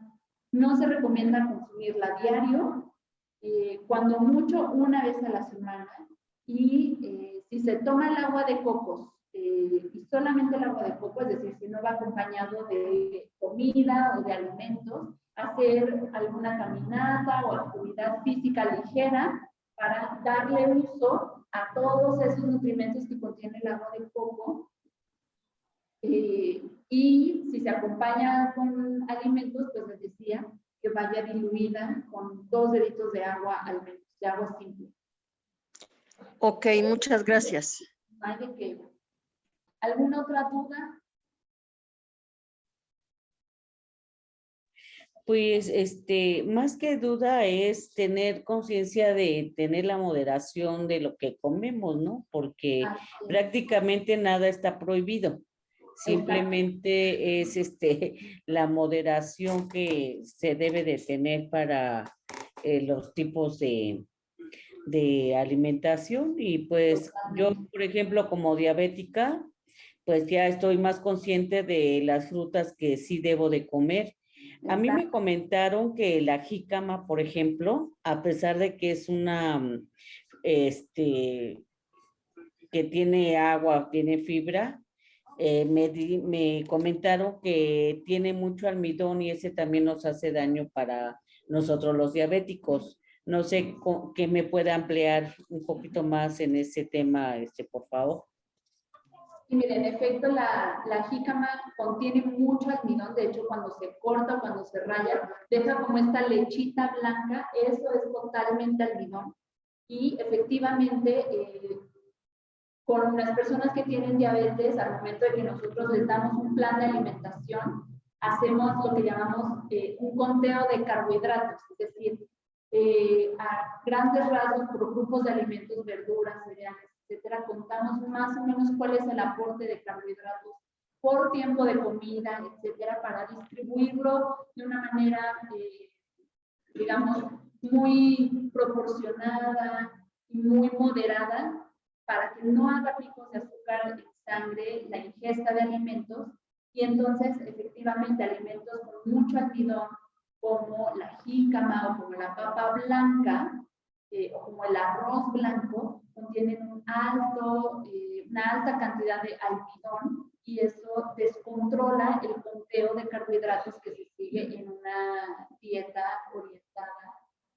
No se recomienda consumirla diario, cuando mucho una vez a la semana. Y si se toma el agua de cocos y solamente el agua de coco, es decir, si no va acompañado de comida o de alimentos, hacer alguna caminata o actividad física ligera para darle uso a todos esos nutrimentos que contiene el agua de coco. Y si se acompaña con alimentos, pues les decía que vaya diluida con 2 deditos de agua al menos, de agua simple. Ok, muchas gracias. No hay de qué. ¿Alguna otra duda? Pues, más que duda es tener conciencia de tener la moderación de lo que comemos, ¿no? Porque prácticamente nada está prohibido. Simplemente es la moderación que se debe de tener para los tipos de alimentación. Y pues yo, por ejemplo, como diabética, pues ya estoy más consciente de las frutas que sí debo de comer. A mí me comentaron que la jícama, por ejemplo, a pesar de que es una, que tiene agua, tiene fibra, me comentaron que tiene mucho almidón y ese también nos hace daño para nosotros los diabéticos. No sé qué me puede ampliar un poquito más en ese tema, por favor. Y miren, en efecto, la jícama contiene mucho almidón. De hecho, cuando se corta, cuando se raya, deja como esta lechita blanca. Eso es totalmente almidón. Y efectivamente, con las personas que tienen diabetes, al momento de que nosotros les damos un plan de alimentación, hacemos lo que llamamos un conteo de carbohidratos, es decir, a grandes rasgos por grupos de alimentos, verduras, cereales, etcétera, contamos más o menos cuál es el aporte de carbohidratos por tiempo de comida, etcétera, para distribuirlo de una manera, digamos, muy proporcionada y muy moderada, para que no haga picos de azúcar en sangre, la ingesta de alimentos, y entonces, efectivamente, alimentos con mucho almidón, como la jícama o como la papa blanca, o como el arroz blanco, contienen una alta cantidad de almidón, y eso descontrola el conteo de carbohidratos que se sigue en una dieta orientada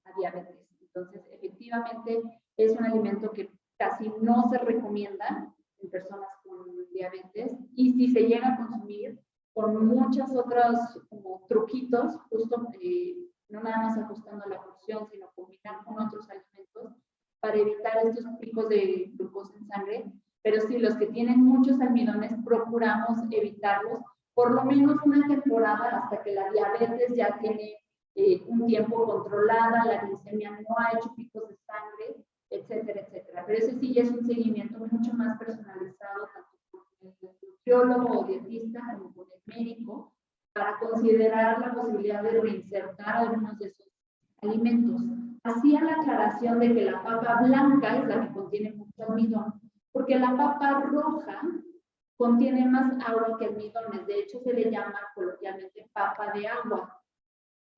a diabetes. Entonces, efectivamente, es un alimento que casi no se recomienda en personas con diabetes, y si se llega a consumir con muchos otros como truquitos, justo no nada más ajustando la porción, sino combinar con otros alimentos para evitar estos picos de glucosa en sangre. Pero sí, los que tienen muchos almidones procuramos evitarlos por lo menos una temporada hasta que la diabetes ya tiene un tiempo controlada, la glicemia no ha hecho picos de sangre, etcétera, etcétera. Pero ese sí es un seguimiento mucho más personalizado, tanto con el nutriólogo o dietista como con el médico, para considerar la posibilidad de reinsertar algunos de esos alimentos. Hacía la aclaración de que la papa blanca es la que contiene mucho almidón, porque la papa roja contiene más agua que almidones. De hecho, se le llama coloquialmente papa de agua.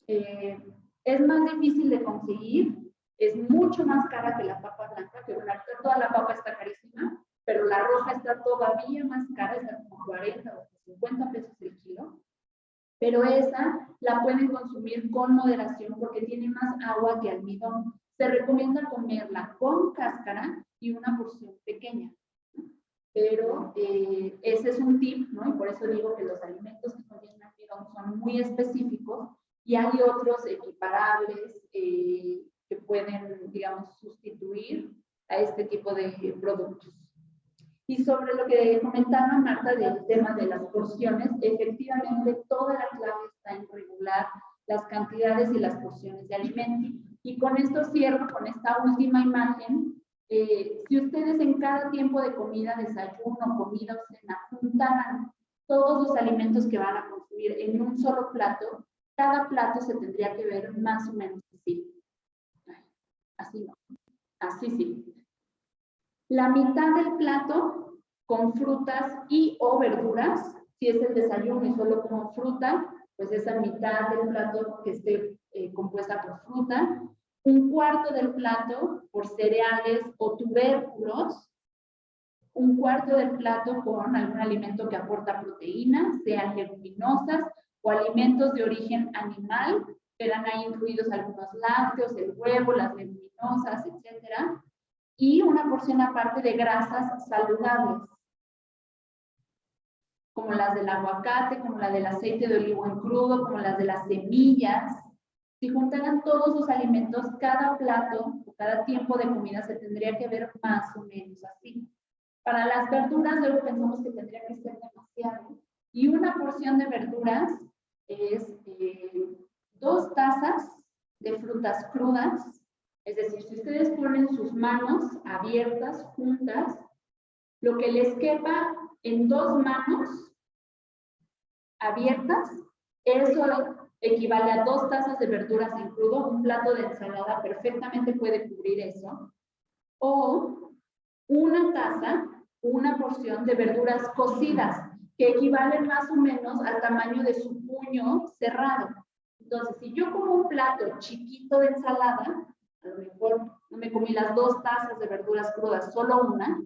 Es más difícil de conseguir, es mucho más cara que la papa blanca, que bueno, toda la papa está carísima, pero la roja está todavía más cara, está como 40 o 50 pesos el kilo. Pero esa la pueden consumir con moderación porque tiene más agua que almidón. Se recomienda comerla con cáscara y una porción pequeña. Pero ese es un tip, ¿no? Y por eso digo que los alimentos que contienen almidón son muy específicos, y hay otros equiparables que pueden, digamos, sustituir a este tipo de productos. Y sobre lo que comentaba Marta del tema de las porciones, efectivamente toda la clave está en regular las cantidades y las porciones de alimento. Y con esto cierro con esta última imagen. Si ustedes en cada tiempo de comida, desayuno, comida o cena, juntaran todos los alimentos que van a consumir en un solo plato, cada plato se tendría que ver más o menos así. Así no, así sí. La mitad del plato con frutas y o verduras. Si es el desayuno y solo como fruta, pues esa mitad del plato que esté compuesta por fruta. Un cuarto del plato por cereales o tubérculos. Un cuarto del plato con algún alimento que aporta proteínas, sean leguminosas o alimentos de origen animal. Verán ahí incluidos algunos lácteos, el huevo, las leguminosas, etcétera. y una porción aparte de grasas saludables, como las del aguacate, como la del aceite de olivo en crudo, como las de las semillas. Si juntaran todos los alimentos, cada plato o cada tiempo de comida se tendría que ver más o menos así. Para las verduras, luego pensamos que tendría que ser demasiado. Y una porción de verduras es 2 tazas de frutas crudas. Es decir, si ustedes ponen sus manos abiertas, juntas, lo que les quepa en 2 manos abiertas, eso equivale a 2 tazas de verduras en crudo. Un plato de ensalada perfectamente puede cubrir eso. O una taza, una porción de verduras cocidas, que equivalen más o menos al tamaño de su puño cerrado. Entonces, si yo como un plato chiquito de ensalada, a lo mejor no me comí las 2 tazas de verduras crudas, solo una,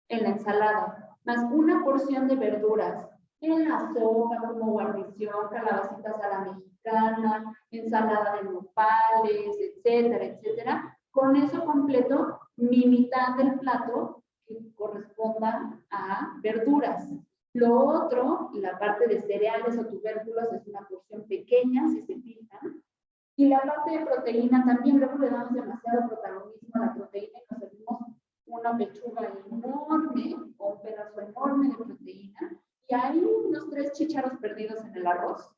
en la ensalada, más una porción de verduras en la sopa como guarnición, calabacitas a la mexicana, ensalada de nopales, etcétera, etcétera. Con eso completo mi mitad del plato que corresponda a verduras. Lo otro, la parte de cereales o tubérculos, es una porción pequeña, si se fijan. Y la parte de proteína también, luego le damos demasiado protagonismo a la proteína y nos servimos una pechuga enorme o un pedazo enorme de proteína. Y hay unos 3 chícharos perdidos en el arroz,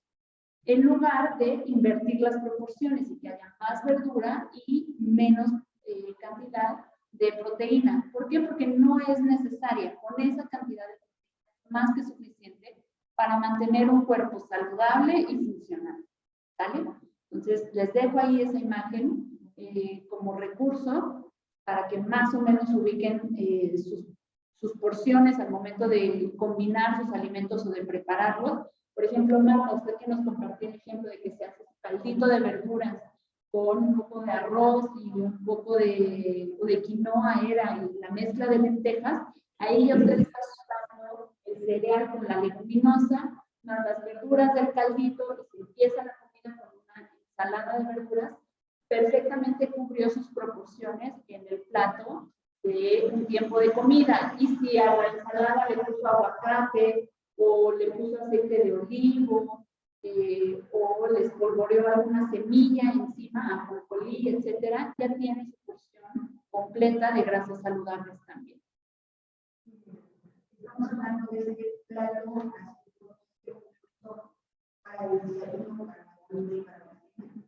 en lugar de invertir las proporciones y que haya más verdura y menos cantidad de proteína. ¿Por qué? Porque no es necesaria. Con esa cantidad de proteína más que suficiente para mantener un cuerpo saludable y funcional. ¿Vale? Entonces, les dejo ahí esa imagen como recurso para que más o menos ubiquen sus porciones al momento de combinar sus alimentos o de prepararlos. Por ejemplo, Marta, usted que nos compartió el ejemplo de que se hace caldito de verduras con un poco de arroz y un poco de quinoa era y la mezcla de lentejas, ahí ya usted está usando el cereal con la leguminosa, más las verduras del caldito, y se empieza la comida con una ensalada de verduras, perfectamente cubrió sus proporciones en el plato de un tiempo de comida. Y si a la ensalada le puso aguacate o le puso aceite de olivo o les polvoreó alguna semilla encima, ajonjolí, etcétera, ya tiene su porción completa de grasas saludables también. Estamos hablando de ese plato para el desayuno, para la comida y para la cena.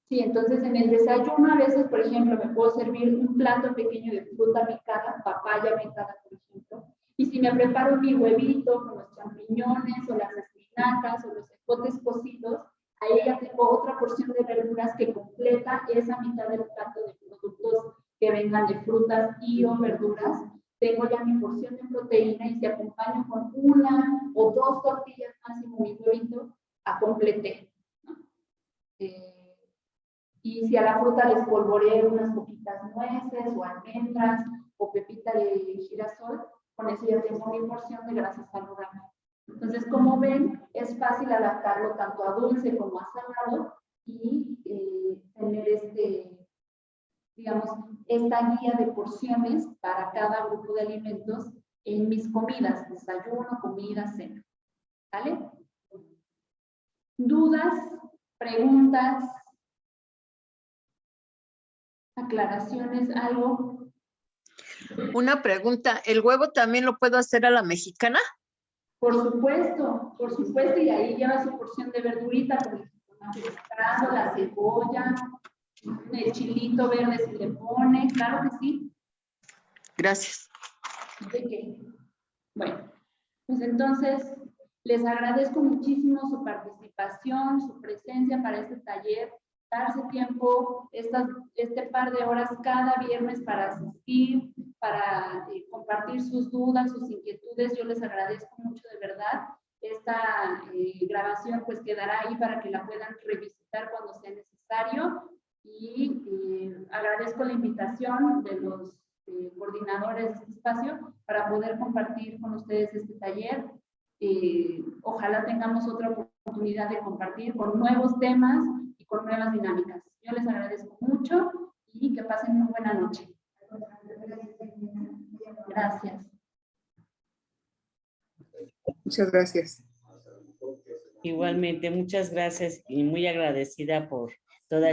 Sí, entonces en el desayuno a veces, por ejemplo, me puedo servir un plato pequeño de fruta picada, papaya picada, por ejemplo, y si me preparo mi huevito con los champiñones o las espinacas o los ejotes cocidos, ahí ya tengo otra porción de verduras que completa esa mitad del plato de productos que vengan de frutas y o verduras. Tengo ya mi porción de proteína y si acompaño con 1 o 2 tortillas máximo mi huevito, completé, ¿no? Y si a la fruta les polvoreo unas poquitas nueces o almendras o pepita de girasol, con eso ya tengo mi porción de grasas saludables. Entonces, como ven, es fácil adaptarlo tanto a dulce como a salado y tener digamos, esta guía de porciones para cada grupo de alimentos en mis comidas, desayuno, comida, cena. ¿Vale? ¿Dudas? ¿Preguntas? ¿Aclaraciones? ¿Algo? Una pregunta, ¿el huevo también lo puedo hacer a la mexicana? Por supuesto, y ahí lleva su porción de verdurita, como el pescado, la cebolla, el chilito verde si le pone, claro que sí. Gracias. ¿De qué? Bueno, pues entonces les agradezco muchísimo su participación, su presencia para este taller, darse tiempo, este par de horas cada viernes para asistir, para compartir sus dudas, sus inquietudes. Yo les agradezco mucho de verdad. Esta grabación pues quedará ahí para que la puedan revisitar cuando sea necesario y agradezco la invitación de los coordinadores de este espacio para poder compartir con ustedes este taller. Ojalá tengamos otra oportunidad de compartir con nuevos temas y con nuevas dinámicas. Yo les agradezco mucho y y que pasen muy buena noche. Gracias. Muchas gracias. Igualmente, muchas gracias y muy agradecida por toda